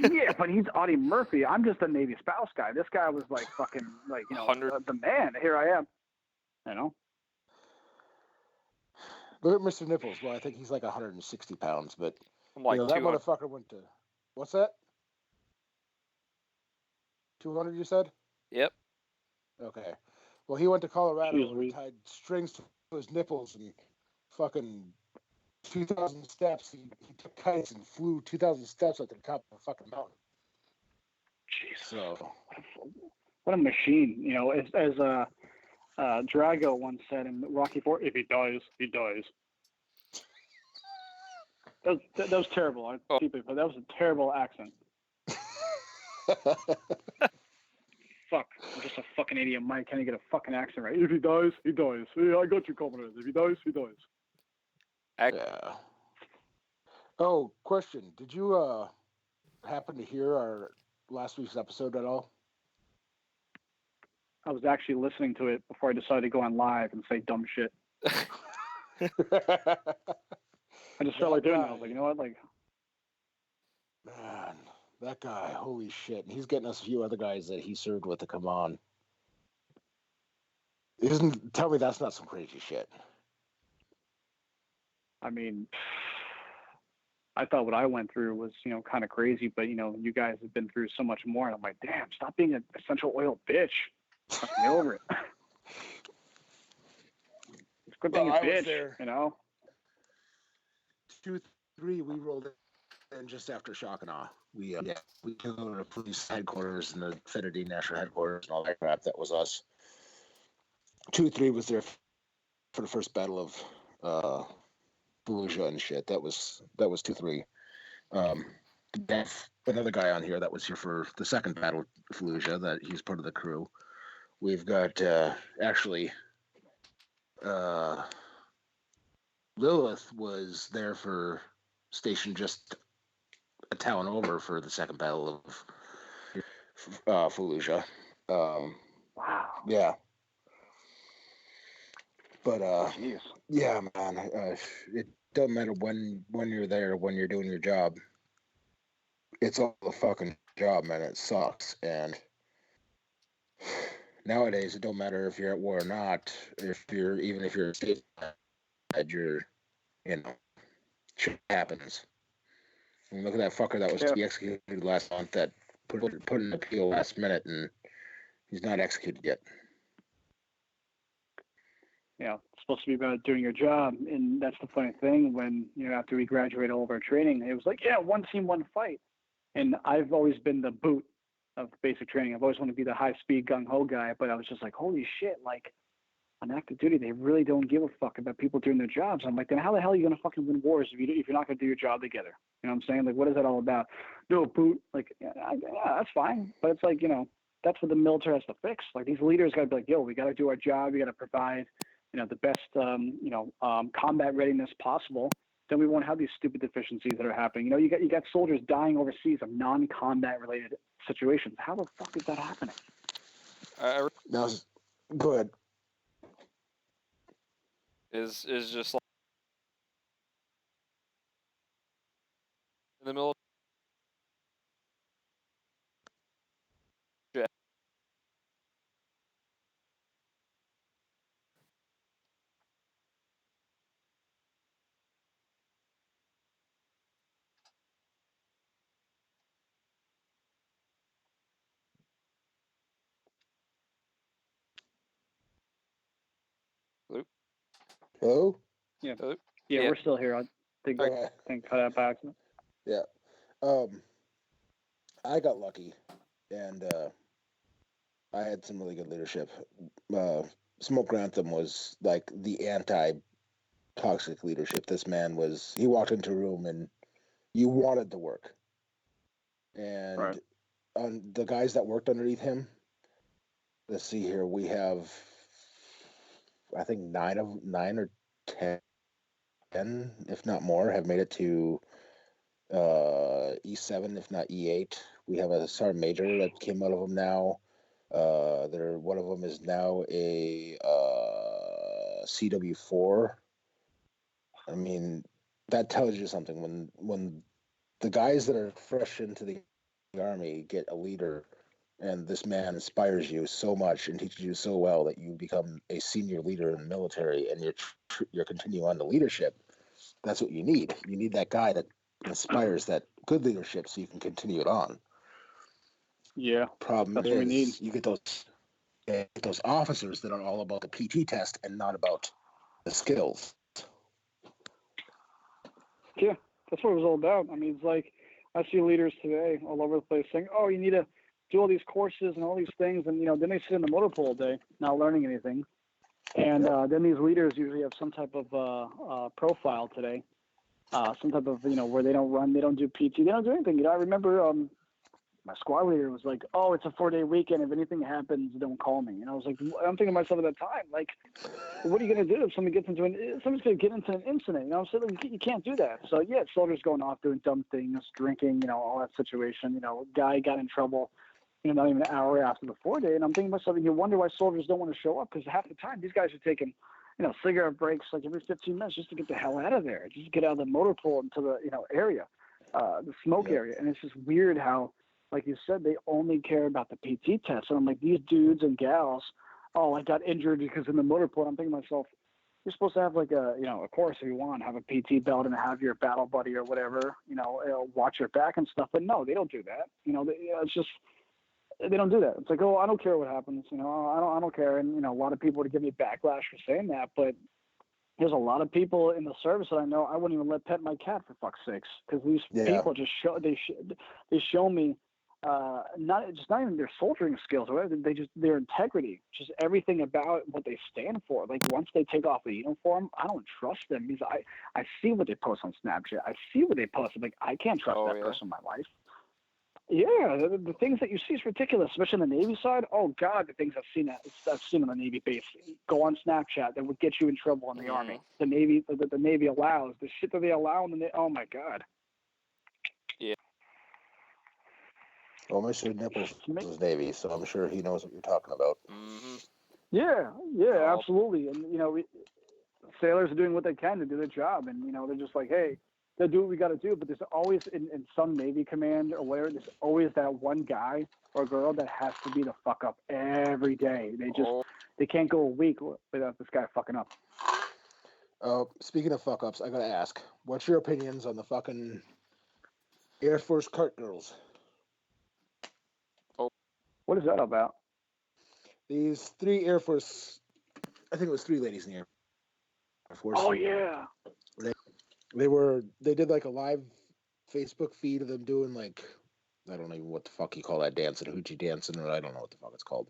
Yeah, but he's Audie Murphy. I'm just a Navy spouse guy. This guy was like fucking the man. Here I am. Look at Mr. Nipples. Well, I think he's like 160 pounds, but I'm like that motherfucker went to, what's that? 200, you said? Yep. Okay. Well, he went to Colorado and tied strings to his nipples and fucking 2,000 steps. He took kites and flew 2,000 steps up to the top of a fucking mountain. Jesus. So what a machine. Drago once said in Rocky IV, "If he dies, he dies." That was terrible. But that was a terrible accent. Fuck, I'm just a fucking idiot, Mike. Can't get a fucking accent right? If he dies, he dies. Yeah, I got you, Commodore. If he dies, he dies. Yeah. Oh, question. Did you happen to hear our last week's episode at all? I was actually listening to it before I decided to go on live and say dumb shit. I just felt like doing that. I was like, you know what? Like, man, that guy, holy shit. And he's getting us a few other guys that he served with to come on. Tell me that's not some crazy shit. I mean, I thought what I went through was, kind of crazy, but, you guys have been through so much more. And I'm like, damn, stop being an essential oil bitch. Fuck me over it. Quit being a bitch, there. 2-3, we rolled in just after shock and awe. We took over the police headquarters and the Federated National headquarters and all that crap. That was us. 2-3 was there for the first battle of Fallujah and shit. That was 2-3. Another guy on here that was here for the second battle of Fallujah. That he's part of the crew. We've got Lilith was there for stationed just a town over for the second battle of Fallujah. Wow. Yeah. But Jeez. yeah, man, it doesn't matter when you're there, when you're doing your job. It's all the fucking job, man. It sucks. And nowadays, it don't matter if you're at war or not. Even if you're stateside, you're, shit happens. And look at that fucker that was to be executed last month that put in an appeal last minute, and he's not executed yet. It's supposed to be about doing your job, and that's the funny thing. When after we graduated all of our training, it was like, one team, one fight. And I've always been the boot of basic training. I've always wanted to be the high speed gung ho guy, but I was just like, holy shit! Like on active duty, they really don't give a fuck about people doing their jobs. I'm like, then how the hell are you gonna fucking win wars if you're not gonna do your job together? You know what I'm saying? Like, what is that all about? No, boot. Like, that's fine, but it's like, that's what the military has to fix. Like, these leaders got to be like, yo, we got to do our job. We got to provide, the best, combat readiness possible. Then we won't have these stupid deficiencies that are happening. You got soldiers dying overseas of non-combat related situations. How the fuck is that happening? Now, go ahead. Is just like in the military. Hello? Yeah, Hello? yeah, we're still here. I think cut out by accident. Yeah. I got lucky, and I had some really good leadership. Smoke Grantham was like the anti-toxic leadership. This man he walked into a room and you wanted to work. And on the guys that worked underneath him, let's see here, we have, I think 9 or 10, if not more, have made it to E7, if not E8. We have a sergeant major that came out of them now. One of them is now a CW4. I mean, that tells you something. When the guys that are fresh into the army get a leader, and this man inspires you so much and teaches you so well that you become a senior leader in the military, and you're continuing on to leadership. That's what you need. You need that guy that inspires that good leadership, so you can continue it on. Yeah. Problem that's what we need. You get those officers that are all about the PT test and not about the skills. Yeah, that's what it was all about. I mean, it's like I see leaders today all over the place saying, "Oh, you need to do all these courses and all these things," and then they sit in the motor pool all day, not learning anything. And then these leaders usually have some type of profile today, some type of where they don't do PT, they don't do anything. I remember my squad leader was like, "Oh, it's a 4-day weekend. If anything happens, don't call me." And I was like, I'm thinking to myself at that time, like, what are you gonna do if somebody gets into somebody's gonna get into an incident? So like, you can't do that. So yeah, soldiers going off doing dumb things, drinking, all that situation. Guy got in trouble. Not even an hour after the 4-day, and I'm thinking to myself, you wonder why soldiers don't want to show up, because half the time these guys are taking, cigarette breaks like every 15 minutes just to get the hell out of there, just to get out of the motor pool into the area, the smoke area, and it's just weird how, like you said, they only care about the PT test. And I'm like, these dudes and gals, oh, I got injured because in the motor pool. I'm thinking to myself, you're supposed to have like of course, if you want, have a PT belt and have your battle buddy or whatever, watch your back and stuff. But no, they don't do that. It's just, they don't do that. It's like, oh, I don't care what happens. I don't care. And, a lot of people would give me backlash for saying that, but there's a lot of people in the service that I know I wouldn't even let pet my cat, for fuck's sakes, because these people just they show me not even their soldiering skills or whatever, their integrity, just everything about what they stand for. Like, once they take off the uniform, I don't trust them, because I see what they post on Snapchat, I see what they post. I'm like, I can't trust that person in my life. Yeah, the things that you see is ridiculous, especially on the Navy side. Oh God, the things I've seen on the Navy base go on Snapchat that would get you in trouble in the Army. The Navy, the Navy allows the shit that they allow in the oh my God. Yeah. Well, Mr. Nipples is Navy, so I'm sure he knows what you're talking about. Mm-hmm. Yeah, absolutely. And sailors are doing what they can to do their job, and they're just like, hey, they'll do what we got to do. But there's always in some Navy command or whatever, there's always that one guy or girl that has to be the fuck up every day. They can't go a week without this guy fucking up. Speaking of fuck ups, I gotta ask, what's your opinions on the fucking Air Force cart girls? What is that about? These 3 Air Force, I think it was 3 ladies in the Air Force. Oh yeah. They did like a live Facebook feed of them doing, like, I don't know what the fuck you call that, dancing, hoochie dancing, or I don't know what the fuck it's called.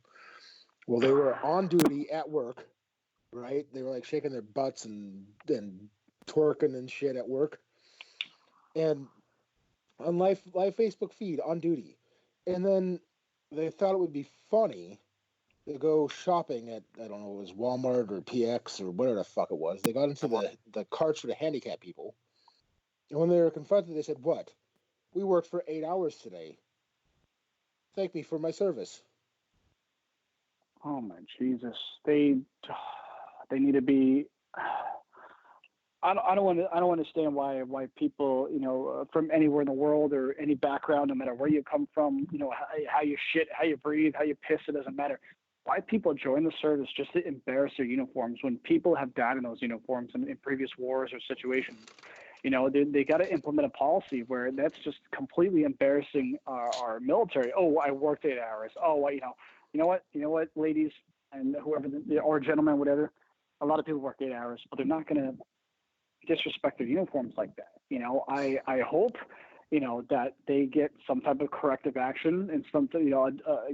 Well, they were on duty at work, right? They were like shaking their butts and twerking and shit at work, and on live Facebook feed on duty. And then they thought it would be funny to go shopping at, I don't know, it was Walmart or PX or whatever the fuck it was. They got into the carts for the handicapped people. And when they were confronted, they said, "What? We worked for 8 hours today. Thank me for my service." Oh my Jesus! They need to be. I don't understand why people, from anywhere in the world or any background, no matter where you come from, how you shit, how you breathe, how you piss, it doesn't matter. Why people join the service just to embarrass their uniforms when people have died in those uniforms in previous wars or situations. They got to implement a policy where that's just completely embarrassing our military. Oh, I worked 8 hours. Oh, you know what, ladies and whoever, or gentlemen, whatever. A lot of people work 8 hours, but they're not going to disrespect their uniforms like that. I hope, that they get some type of corrective action and something,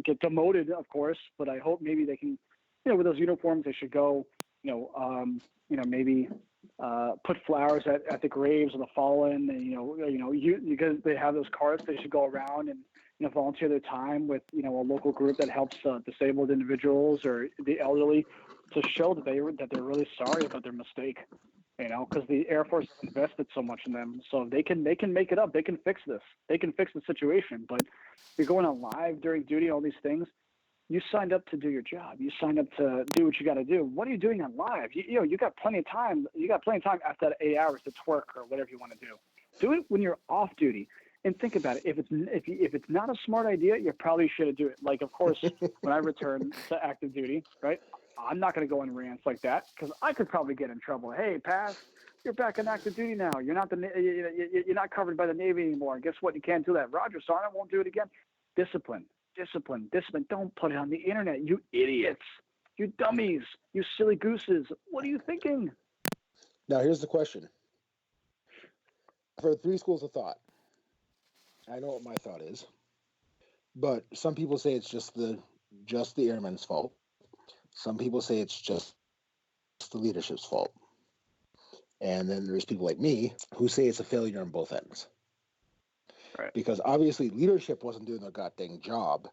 get demoted, of course, but I hope maybe they can, with those uniforms, they should go, maybe put flowers at the graves of the fallen, and, because they have those carts, they should go around and, volunteer their time with, a local group that helps disabled individuals or the elderly, to show that they're really sorry about their mistake. Because the Air Force invested so much in them, so they can make it up. They can fix this. They can fix the situation. But you're going on live during duty, all these things. You signed up to do your job. You signed up to do what you got to do. What are you doing on live? You got plenty of time. You got plenty of time after that 8 hours to twerk or whatever you want to do. Do it when you're off duty. And think about it. If it's not a smart idea, you probably shouldn't do it. Like, of course, when I return to active duty, right? I'm not going to go in rants like that because I could probably get in trouble. Hey, Pass, you're back on active duty now. You're not you're not covered by the Navy anymore. Guess what? You can't do that. Roger, Sergeant, won't do it again. Discipline. Don't put it on the internet. You idiots. You dummies. You silly gooses. What are you thinking? Now, here's the question. I've heard 3 schools of thought. I know what my thought is, but some people say it's just the airmen's fault. Some people say it's just the leadership's fault. And then there's people like me who say it's a failure on both ends. Right. Because obviously leadership wasn't doing their goddamn job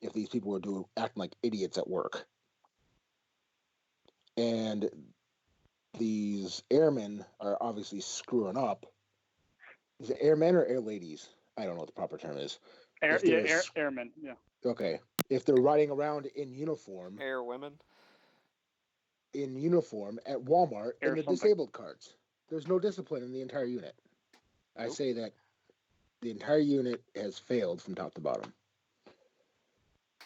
if these people were acting like idiots at work. And these airmen are obviously screwing up. Is it airmen or air ladies? I don't know what the proper term is. Airmen. Yeah. Okay. If they're riding around in uniform. Air women. In uniform at Walmart in the disabled cards. There's no discipline in the entire unit. Nope. I say that the entire unit has failed from top to bottom.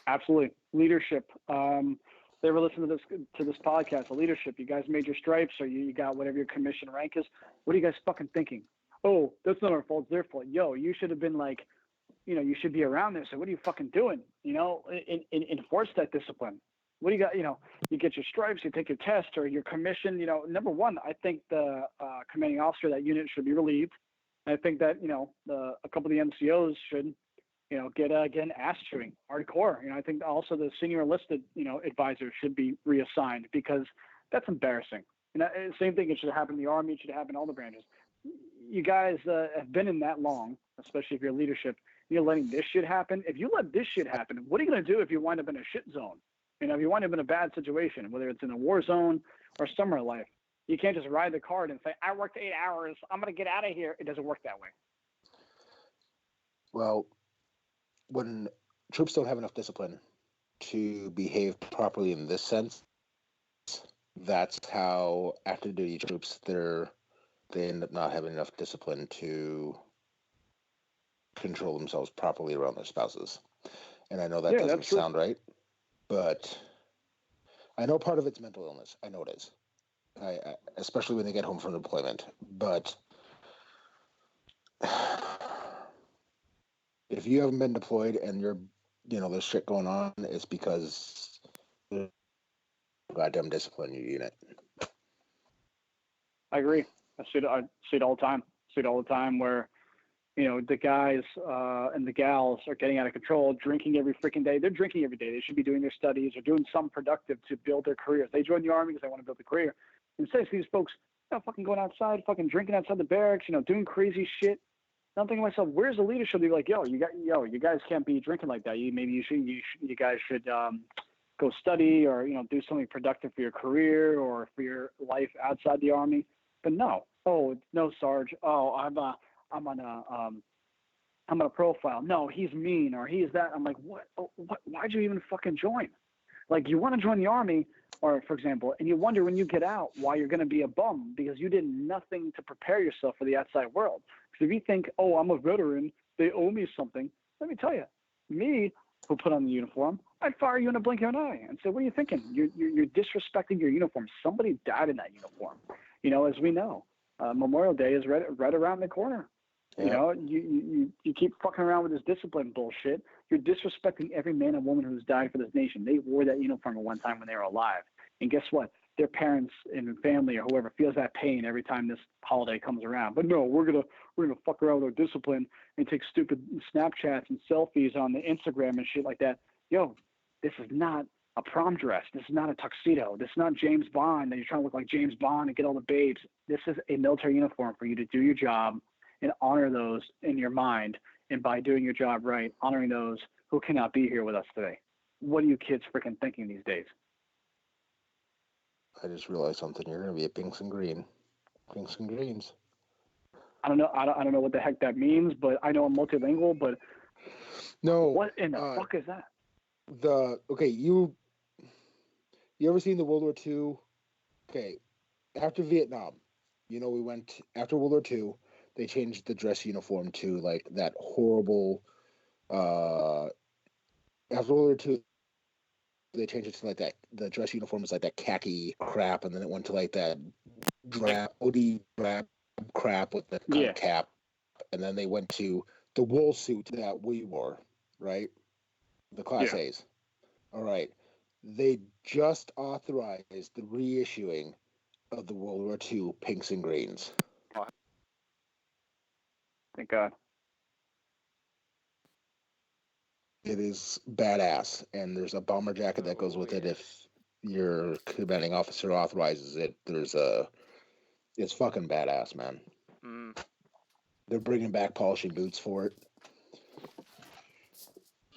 Absolutely. Leadership. They were listening to this podcast, the leadership. You guys made your stripes, or you got whatever your commission rank is. What are you guys fucking thinking? Oh, that's not our fault, it's their fault. Yo, you should have been like, you should be around this. So what are you fucking doing? Enforce that discipline. What do you got? You get your stripes, you take your test or your commission. Number one, I think the commanding officer of that unit should be relieved. I think that, a couple of the NCOs should, get an ass chewing hardcore. I think also the senior enlisted, advisor should be reassigned because that's embarrassing. Same thing. It should happen in the Army. It should happen in all the branches. You guys have been in that long, especially if you're leadership. You're letting this shit happen. If you let this shit happen, what are you going to do if you wind up in a shit zone? If you wind up in a bad situation, whether it's in a war zone or somewhere in life, you can't just ride the card and say, I worked 8 hours, I'm going to get out of here. It doesn't work that way. Well, when troops don't have enough discipline to behave properly in this sense, that's how active duty troops, they end up not having enough discipline to control themselves properly around their spouses. And I know that doesn't sound right, but I know part of it's mental illness. I know it is. Especially when they get home from deployment. But if you haven't been deployed and there's shit going on, it's because there's goddamn discipline in your unit. I agree. I see it all the time. Where, the guys and the gals are getting out of control, drinking every freaking day. They're drinking every day. They should be doing their studies or doing something productive to build their careers. They join the Army because they want to build a career. Instead of these folks, fucking going outside, fucking drinking outside the barracks, doing crazy shit. I'm thinking to myself, where's the leadership? They're like, you guys can't be drinking like that. You guys should go study or do something productive for your career or for your life outside the Army. But no, Sarge. Oh, I'm on a profile. No, he's mean or he's that. I'm like, what? Why'd you even fucking join? Like, you want to join the Army, or for example, and you wonder when you get out why you're going to be a bum because you did nothing to prepare yourself for the outside world. Because if you think, oh, I'm a veteran, they owe me something. Let me tell you, me, who put on the uniform, I'd fire you in a blink of an eye and say, what are you thinking? You're disrespecting your uniform. Somebody died in that uniform. As we know, Memorial Day is right around the corner. Yeah. You keep fucking around with this discipline bullshit. You're disrespecting every man and woman who's died for this nation. They wore that uniform at one time when they were alive. And guess what? Their parents and family or whoever feels that pain every time this holiday comes around. But no, we're gonna fuck around with our discipline and take stupid Snapchats and selfies on the Instagram and shit like that. Yo, this is not a prom dress. This is not a tuxedo. This is not James Bond that you're trying to look like James Bond and get all the babes. This is a military uniform for you to do your job and honor those in your mind. And by doing your job right, honoring those who cannot be here with us today. What are you kids freaking thinking these days? I just realized something. You're going to be at Pinks and Greens. I don't know. I don't know what the heck that means, but I know I'm multilingual. But no, what in the fuck is that? You ever seen the World War II? Okay, after Vietnam, we went after World War II. They changed the dress uniform to like that horrible. After World War II, they changed it to like that. The dress uniform was like that khaki crap, and then it went to like that OD drab crap with the kind of cap, and then they went to the wool suit that we wore, right? The Class A's. All right. They just authorized the reissuing of the World War II Pinks and Greens. Thank God. It is badass, and there's a bomber jacket that goes with it. your commanding officer authorizes it, it's fucking badass, man. Mm. They're bringing back polishing boots for it.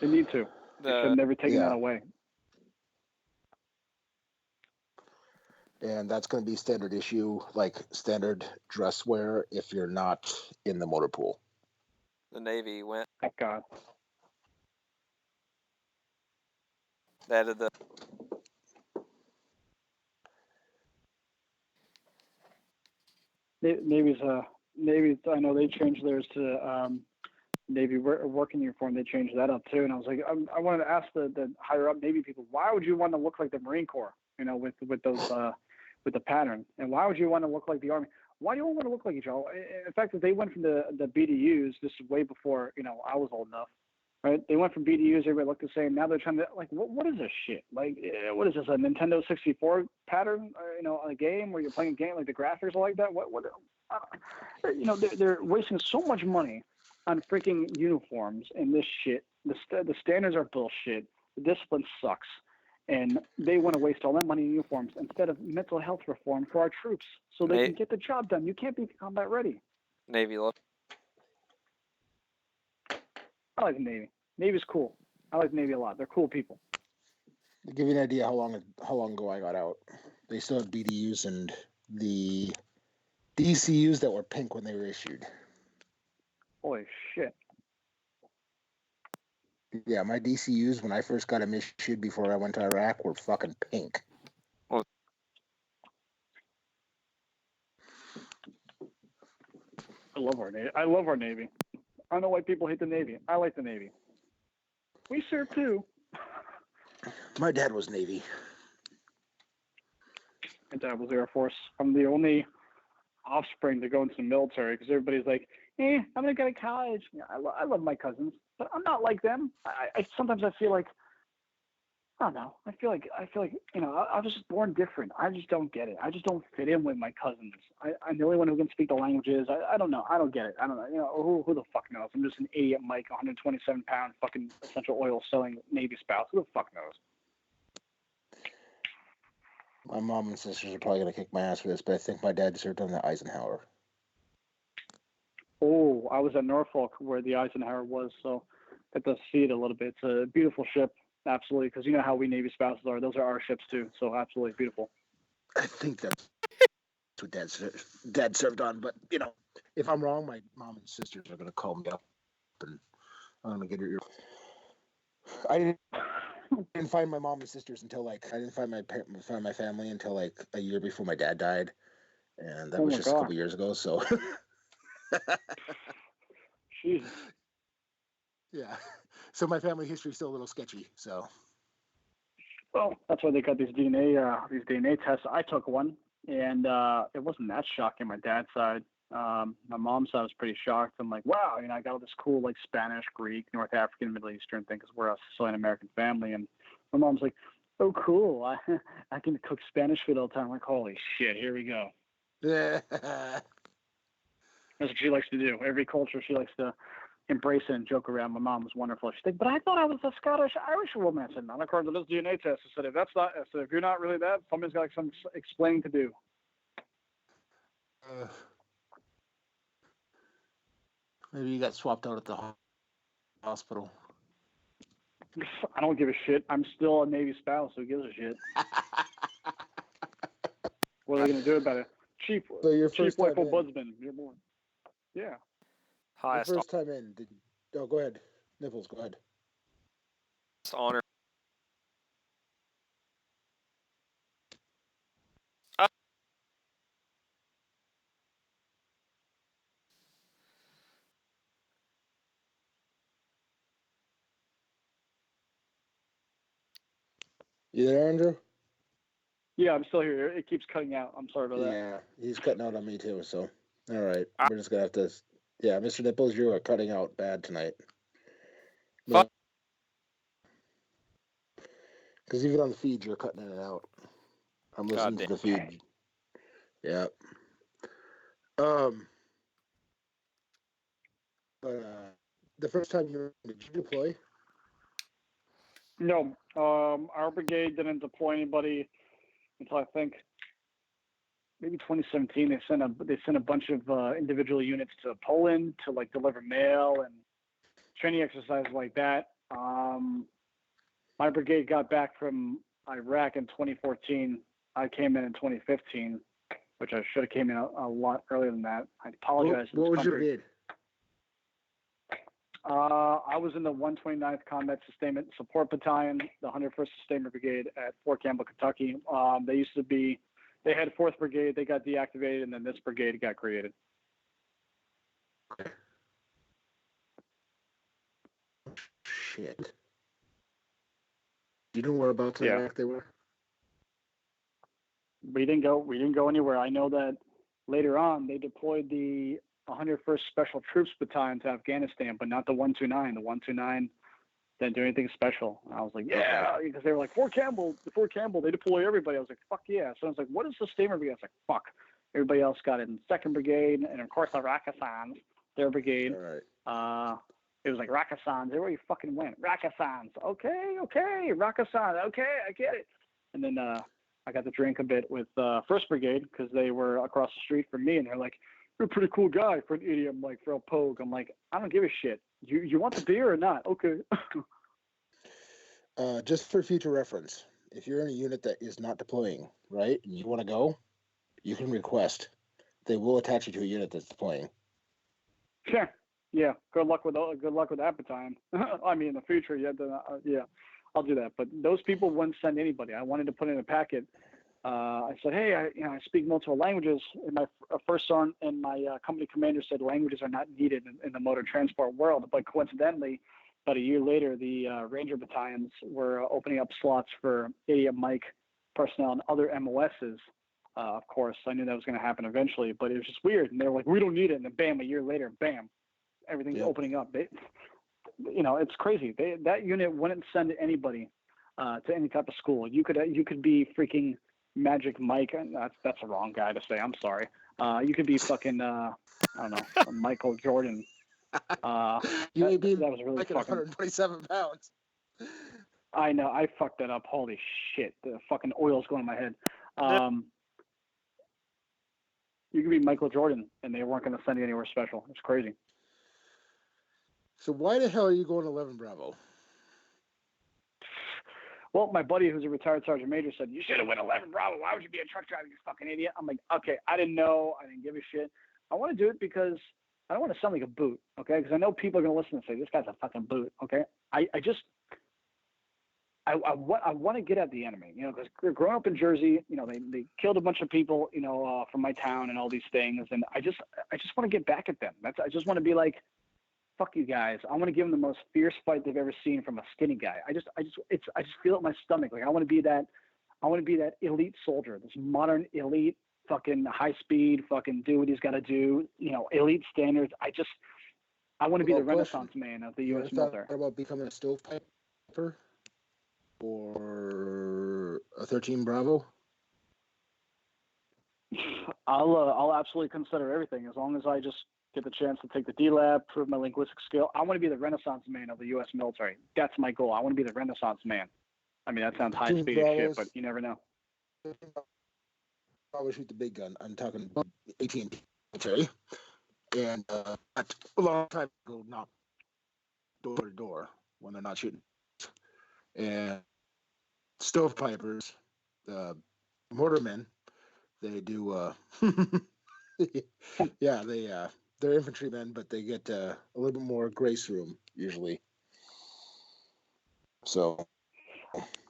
They need to. They should have never taken that away. And that's going to be standard issue, like standard dress wear if you're not in the motor pool. The Navy went. Thank God. They added the. Navy's I know they changed theirs to Navy working uniform. They changed that up too, and I was like, I wanted to ask the higher up Navy people, why would you want to look like the Marine Corps? You know, with those with the pattern, and why would you want to look like the Army? Why do you want to look like each other? In fact, if they went from the BDUs, this is way before I was old enough, right? They went from BDUs, everybody looked the same. Now they're trying to what is this shit? Like, what is this, a Nintendo 64 pattern? A game where you're playing a game, like the graphics are like that. What? They're wasting so much money on freaking uniforms and this shit. The standards are bullshit. The discipline sucks. And they want to waste all that money in uniforms instead of mental health reform for our troops so they can get the job done. You can't be combat ready. Navy look. I like the Navy. Navy's cool. I like the Navy a lot. They're cool people. To give you an idea how long ago I got out, they still had BDUs and the DCUs that were pink when they were issued. Holy shit. Yeah, my DCUs when I first got them issued before I went to Iraq were fucking pink. Oh. I love our Navy. I don't know why people hate the Navy. I like the Navy. We serve too. My dad was Navy. My dad was Air Force. I'm the only offspring to go into the military because everybody's like, I'm gonna go to college. Yeah, I love my cousins, but I'm not like them. I sometimes I feel like, I don't know. I feel like I was just born different. I just don't get it. I just don't fit in with my cousins. I'm the only one who can speak the languages. I don't know. I don't get it. I don't know. Who the fuck knows? I'm just an idiot Mike, 127-pound fucking essential oil selling Navy spouse. Who the fuck knows? My mom and sisters are probably gonna kick my ass for this, but I think my dad served on the Eisenhower. Oh, I was at Norfolk where the Eisenhower was, so got to see it a little bit. It's a beautiful ship, absolutely, because you know how we Navy spouses are. Those are our ships too, so absolutely beautiful. I think that's what dad served on, but if I'm wrong, my mom and sisters are gonna call me up, and I'm gonna get your. I didn't find my mom and sisters until I didn't find my family until a year before my dad died, and that was just a couple years ago. So. Jesus. Yeah. So my family history is still a little sketchy. So. Well, that's why they got these DNA tests. I took one, and it wasn't that shocking. My dad's side, my mom's side was pretty shocked. I'm like, wow, I got all this cool Spanish, Greek, North African, Middle Eastern thing because we're a Sicilian American family, and my mom's like, oh, cool. I can cook Spanish food all the time. I'm like, holy shit, here we go. Yeah. That's what she likes to do. Every culture, she likes to embrace it and joke around. My mom was wonderful. She's like, but I thought I was a Scottish-Irish woman. I said, not according to this DNA test. I said, if you're not really that, somebody's got some explaining to do. Maybe you got swapped out at the hospital. I don't give a shit. I'm still a Navy spouse. Who gives a shit? What are they going to do about it? Chief white budsman. You're born. Yeah. Highest the first time in. Go ahead. Nipples, go ahead. Honor. You there, Andrew? Yeah, I'm still here. It keeps cutting out. I'm sorry about that. Yeah, he's cutting out on me too. So, all right, we're just gonna have to. Yeah, Mr. Nipples, you are cutting out bad tonight. Because even on the feed, you're cutting in and out. I'm listening to the feed. Yeah. But the first time did you deploy? No, our brigade didn't deploy anybody until I think maybe 2017. They sent a bunch of individual units to Poland to like deliver mail and training exercises like that. My brigade got back from Iraq in 2014. I came in 2015, which I should have came in a lot earlier than that. I apologize. What was your brigade? I was in the 129th Combat Sustainment Support Battalion, the 101st Sustainment Brigade at Fort Campbell, Kentucky. They had 4th Brigade, they got deactivated, and then this brigade got created. Okay. Shit. Do you know whereabouts in Iraq they were? We didn't go anywhere. I know that later on they deployed the 101st Special Troops Battalion to Afghanistan, but not the 129. The 129 didn't do anything special. And I was like, yeah, because they were like, Fort Campbell, they deploy everybody. I was like, fuck yeah. So I was like, what is the Sustainment Brigade? I was like, fuck. Everybody else got in 2nd Brigade, and of course the Rakkasans, their brigade. All right. It was like Rakkasans. Everywhere you fucking went. Rakkasans. Okay. Rakkasans. Okay, I get it. And then I got to drink a bit with 1st Brigade because they were across the street from me, and they're like, you're a pretty cool guy for an idiot. I'm like, for a pogue. I'm like, I don't give a shit. You want the beer or not? Okay. Just for future reference, if you're in a unit that is not deploying, right, and you want to go, you can request. They will attach you to a unit that's deploying. Sure. Yeah. Good luck with that battalion. I mean, in the future, yeah, I'll do that. But those people wouldn't send anybody. I wanted to put in a packet. I said, hey, I speak multiple languages. And my first sergeant and my company commander said languages are not needed in the motor transport world. But coincidentally, about a year later, the Ranger battalions were opening up slots for idiot Mike personnel and other MOSs. Of course, I knew that was going to happen eventually, but it was just weird. And they were like, we don't need it. And then bam, a year later, bam, everything's opening up. It's crazy. That unit wouldn't send anybody to any type of school. You could be freaking Magic Mike. That's the wrong guy to say. I'm sorry. You could be fucking I don't know, Michael Jordan. That was really like fucking 127 pounds. I know. I fucked that up. Holy shit. The fucking oil's going in my head. You could be Michael Jordan, and they weren't going to send you anywhere special. It's crazy. So why the hell are you going 11 Bravo? Well, my buddy, who's a retired sergeant major, said, you should have went 11 Bravo. Why would you be a truck driver, you fucking idiot? I'm like, okay, I didn't know. I didn't give a shit. I want to do it because I don't want to sound like a boot, okay? Because I know people are going to listen and say, this guy's a fucking boot, okay? I want to get at the enemy, because growing up in Jersey, they killed a bunch of people, from my town and all these things. And I just want to get back at them. I just want to be like, fuck you guys. I want to give them the most fierce fight they've ever seen from a skinny guy. I just feel it in my stomach. Like I want to be that elite soldier, this modern elite fucking high speed, fucking do what he's got to do, elite standards. I want to be the Renaissance man of the U.S. military. What about becoming a stovepiper or a 13 Bravo? I'll absolutely consider everything as long as I just get the chance to take the D-Lab, prove my linguistic skill. I want to be the Renaissance man of the U.S. military. That's my goal. I want to be the Renaissance man. I mean, that sounds high-speed as shit, but you never know. I always shoot the big gun. I'm talking 18 military. And a long time ago, knock door to door when they're not shooting. And stovepipers, mortarmen, they do, yeah, they're infantrymen, but they get a little bit more grace room usually. So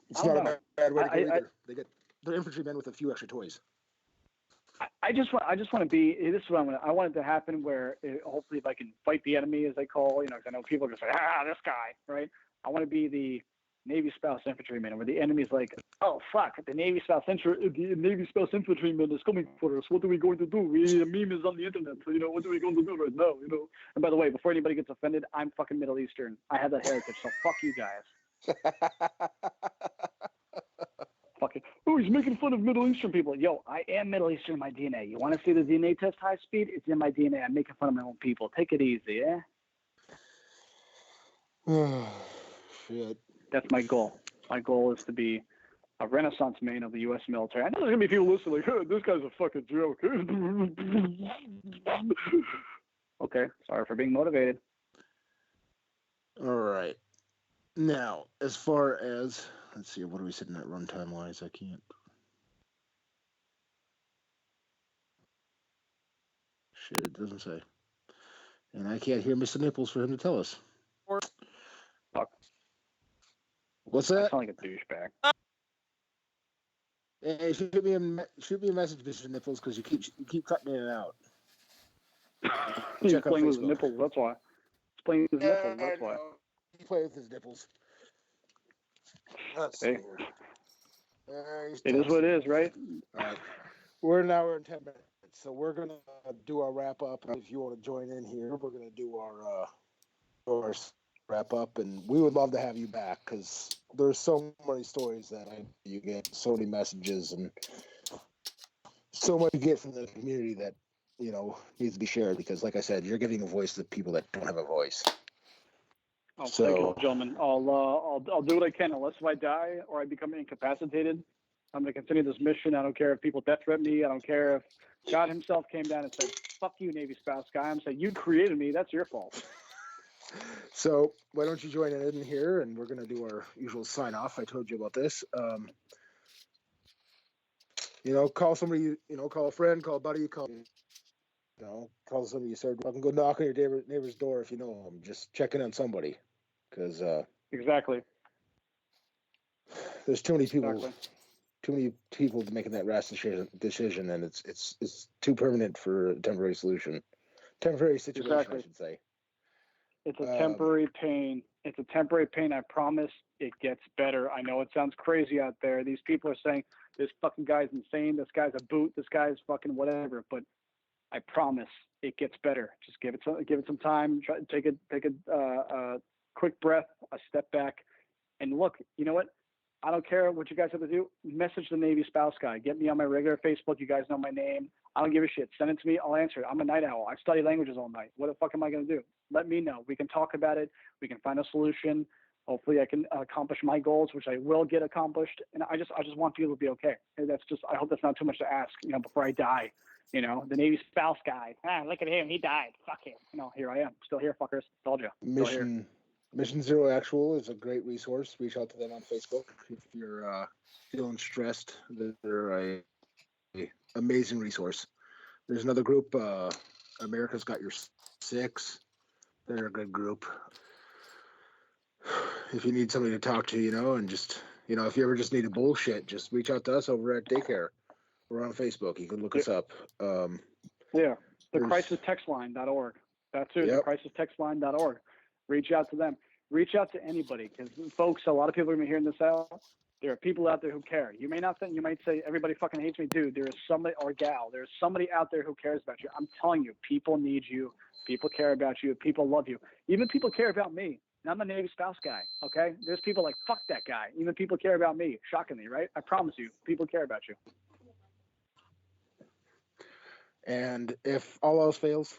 it's not a bad way to go either. They're infantrymen with a few extra toys. I just want to be. This is what I want it to happen. Where hopefully, if I can fight the enemy, as they call, because I know people are just like, this guy, right? I want to be the Navy spouse infantryman, where the enemy's like, oh fuck, the Navy spouse infantryman is coming for us. What are we going to do? The meme is on the internet. So what are we going to do right now? And by the way, before anybody gets offended, I'm fucking Middle Eastern. I have that heritage. So fuck you guys. Fucking, oh, he's making fun of Middle Eastern people. Yo, I am Middle Eastern in my DNA. You want to see the DNA test high speed? It's in my DNA. I'm making fun of my own people. Take it easy, yeah? Shit. That's my goal. My goal is to be a Renaissance man of the U.S. military. I know there's gonna be people listening like, hey, this guy's a fucking joke. Okay, sorry for being motivated. All right. Now, as far as let's see, what are we sitting at runtime wise? I can't. Shit, it doesn't say. And I can't hear Mr. Nipples for him to tell us. Fuck. What's I that? sound like a douchebag. Hey, shoot me a message, Mr. Nipples, because you keep cutting in and out. He's Check out playing with his Facebook. nipples. That's why. He's playing with his nipples. That's why. He plays with his nipples. Let's see Hey. here. It is what it is, right? All right. We're an hour and 10 minutes, so we're gonna do our wrap up. If you want to join in here, we're gonna do our wrap up, and we would love to have you back because there's so many stories that you get, so many messages, and so much you get from the community that needs to be shared. Because, like I said, you're giving a voice to people that don't have a voice. Oh, thank you, gentlemen. I'll do what I can, unless if I die or I become incapacitated. I'm going to continue this mission. I don't care if people death threaten me. I don't care if God himself came down and said, fuck you, Navy spouse guy. I'm saying, you created me. That's your fault. So why don't you join in here, and we're going to do our usual sign off. I told you about this. Call somebody, call a friend, call a buddy, call somebody you start fucking go knock on your neighbor's door if you know them. Just checking on somebody, because Exactly. there's too many people making that rash decision, and it's too permanent for a temporary situation. Exactly. I should say. It's a temporary pain. It's a temporary pain. I promise it gets better. I know it sounds crazy out there. These people are saying this fucking guy's insane. This guy's a boot. This guy's fucking whatever. But I promise it gets better. Just give it some time. Try take a quick breath, a step back, and look. You know what? I don't care what you guys have to do. Message the Navy spouse guy. Get me on my regular Facebook. You guys know my name. I don't give a shit. Send it to me. I'll answer it. I'm a night owl. I study languages all night. What the fuck am I going to do? Let me know. We can talk about it. We can find a solution. Hopefully I can accomplish my goals, which I will get accomplished. And I just want people to be okay. And I hope that's not too much to ask, before I die. The Navy spouse guy. Look at him. He died. Fuck him. Here I am. Still here, fuckers. Told you. Mission Zero Actual is a great resource. Reach out to them on Facebook if you're feeling stressed. They're a amazing resource. There's another group, America's Got Your Six. They're a good group. If you need somebody to talk to, and just, if you ever just need a bullshit, just reach out to us over at Daycare. We're on Facebook. You can look us up. The crisistextline.org. That's it. Yep. Crisistextline.org. Reach out to them. Reach out to anybody, because folks, a lot of people are going to be hearing this out. There are people out there who care. You may not think, you might say everybody fucking hates me. Dude, there is somebody, or gal, there's somebody out there who cares about you. I'm telling you, people need you. People care about you. People love you. Even people care about me. And I'm a Navy spouse guy, okay? There's people like, fuck that guy. Even people care about me, shockingly, right? I promise you, people care about you. And if all else fails,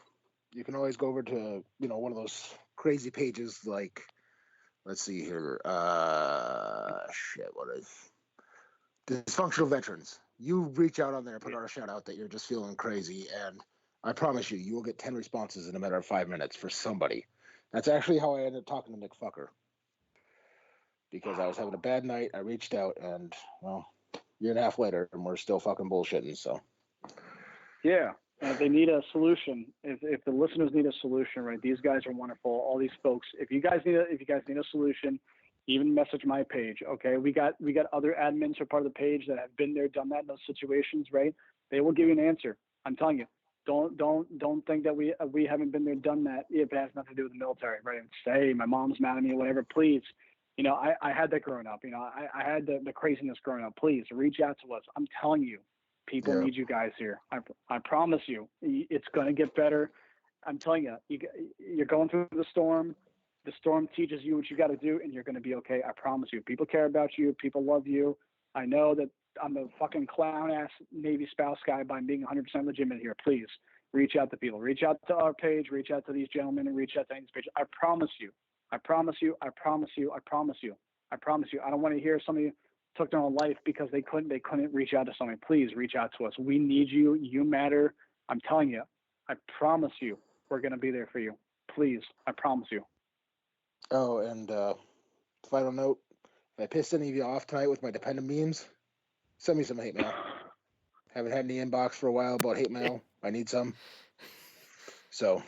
you can always go over to, one of those crazy pages like, let's see here, what is Dysfunctional Veterans. You reach out on there, put out a shout out that you're just feeling crazy, and I promise you will get 10 responses in a matter of 5 minutes for somebody. That's actually how I ended up talking to Nick Fucker. Because I was having a bad night, I reached out, and, well, year and a half later, and we're still fucking bullshitting, so. Yeah, and if they need a solution, if the listeners need a solution, right? These guys are wonderful. All these folks. If you guys need a solution, even message my page. Okay, we got other admins who are part of the page that have been there, done that in those situations, right? They will give you an answer. I'm telling you. Don't think that we haven't been there, done that. If it has nothing to do with the military, right? Say my mom's mad at me or whatever. Please, I had that growing up. I had the craziness growing up. Please reach out to us. I'm telling you. People need you guys here. I promise you, it's going to get better. I'm telling you, you're going through the storm. The storm teaches you what you got to do, and you're going to be okay. I promise you. People care about you. People love you. I know that I'm a fucking clown-ass Navy spouse guy by being 100% legitimate here. Please reach out to people. Reach out to our page. Reach out to these gentlemen, and reach out to Andy's page. I promise you. I promise you. I promise you. I promise you. I promise you. I don't want to hear somebody took their own life because they couldn't reach out to somebody. Please reach out to us. We need you. You matter. I'm telling you. I promise you, we're gonna be there for you. Please, I promise you. Oh, and final note: if I pissed any of you off tonight with my dependent memes, send me some hate mail. Haven't had any inbox for a while about hate mail. I need some. So.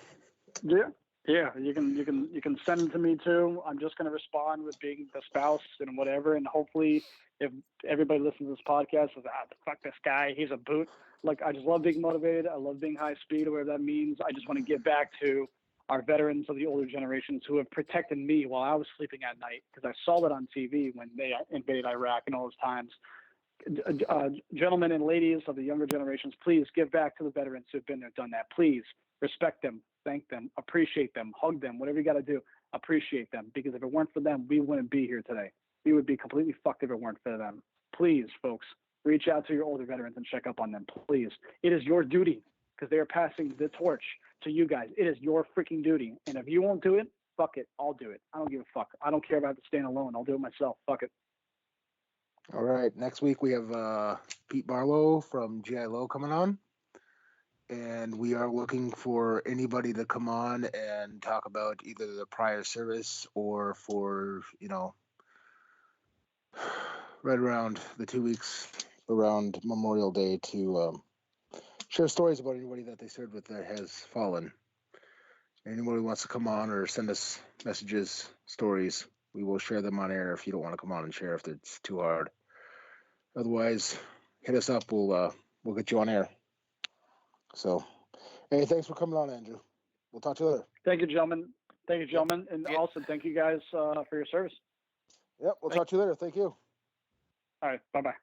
Yeah, you can send them to me too. I'm just gonna respond with being the spouse and whatever, and hopefully, if everybody listens to this podcast, says, fuck this guy, he's a boot. Like, I just love being motivated. I love being high speed, or whatever that means. I just want to give back to our veterans of the older generations who have protected me while I was sleeping at night, because I saw that on TV when they invaded Iraq and all those times. Gentlemen and ladies of the younger generations, please give back to the veterans who've been there, done that. Please respect them, thank them, appreciate them, hug them, whatever you got to do, appreciate them. Because if it weren't for them, we wouldn't be here today. We would be completely fucked if it weren't for them. Please, folks, reach out to your older veterans and check up on them. Please. It is your duty, because they are passing the torch to you guys. It is your freaking duty. And if you won't do it, fuck it. I'll do it. I don't give a fuck. I don't care about staying alone. I'll do it myself. Fuck it. All right. Next week we have Pete Barlow from GI Low coming on. And we are looking for anybody to come on and talk about either the prior service or for, right around the 2 weeks around Memorial Day to share stories about anybody that they served with that has fallen. Anybody who wants to come on or send us messages, stories, we will share them on air if you don't want to come on and share if it's too hard. Otherwise, hit us up. We'll get you on air. So, hey, thanks for coming on, Andrew. We'll talk to you later. Thank you, gentlemen. And also thank you guys for your service. Yep, we'll talk to you later. Thank you. All right, bye-bye.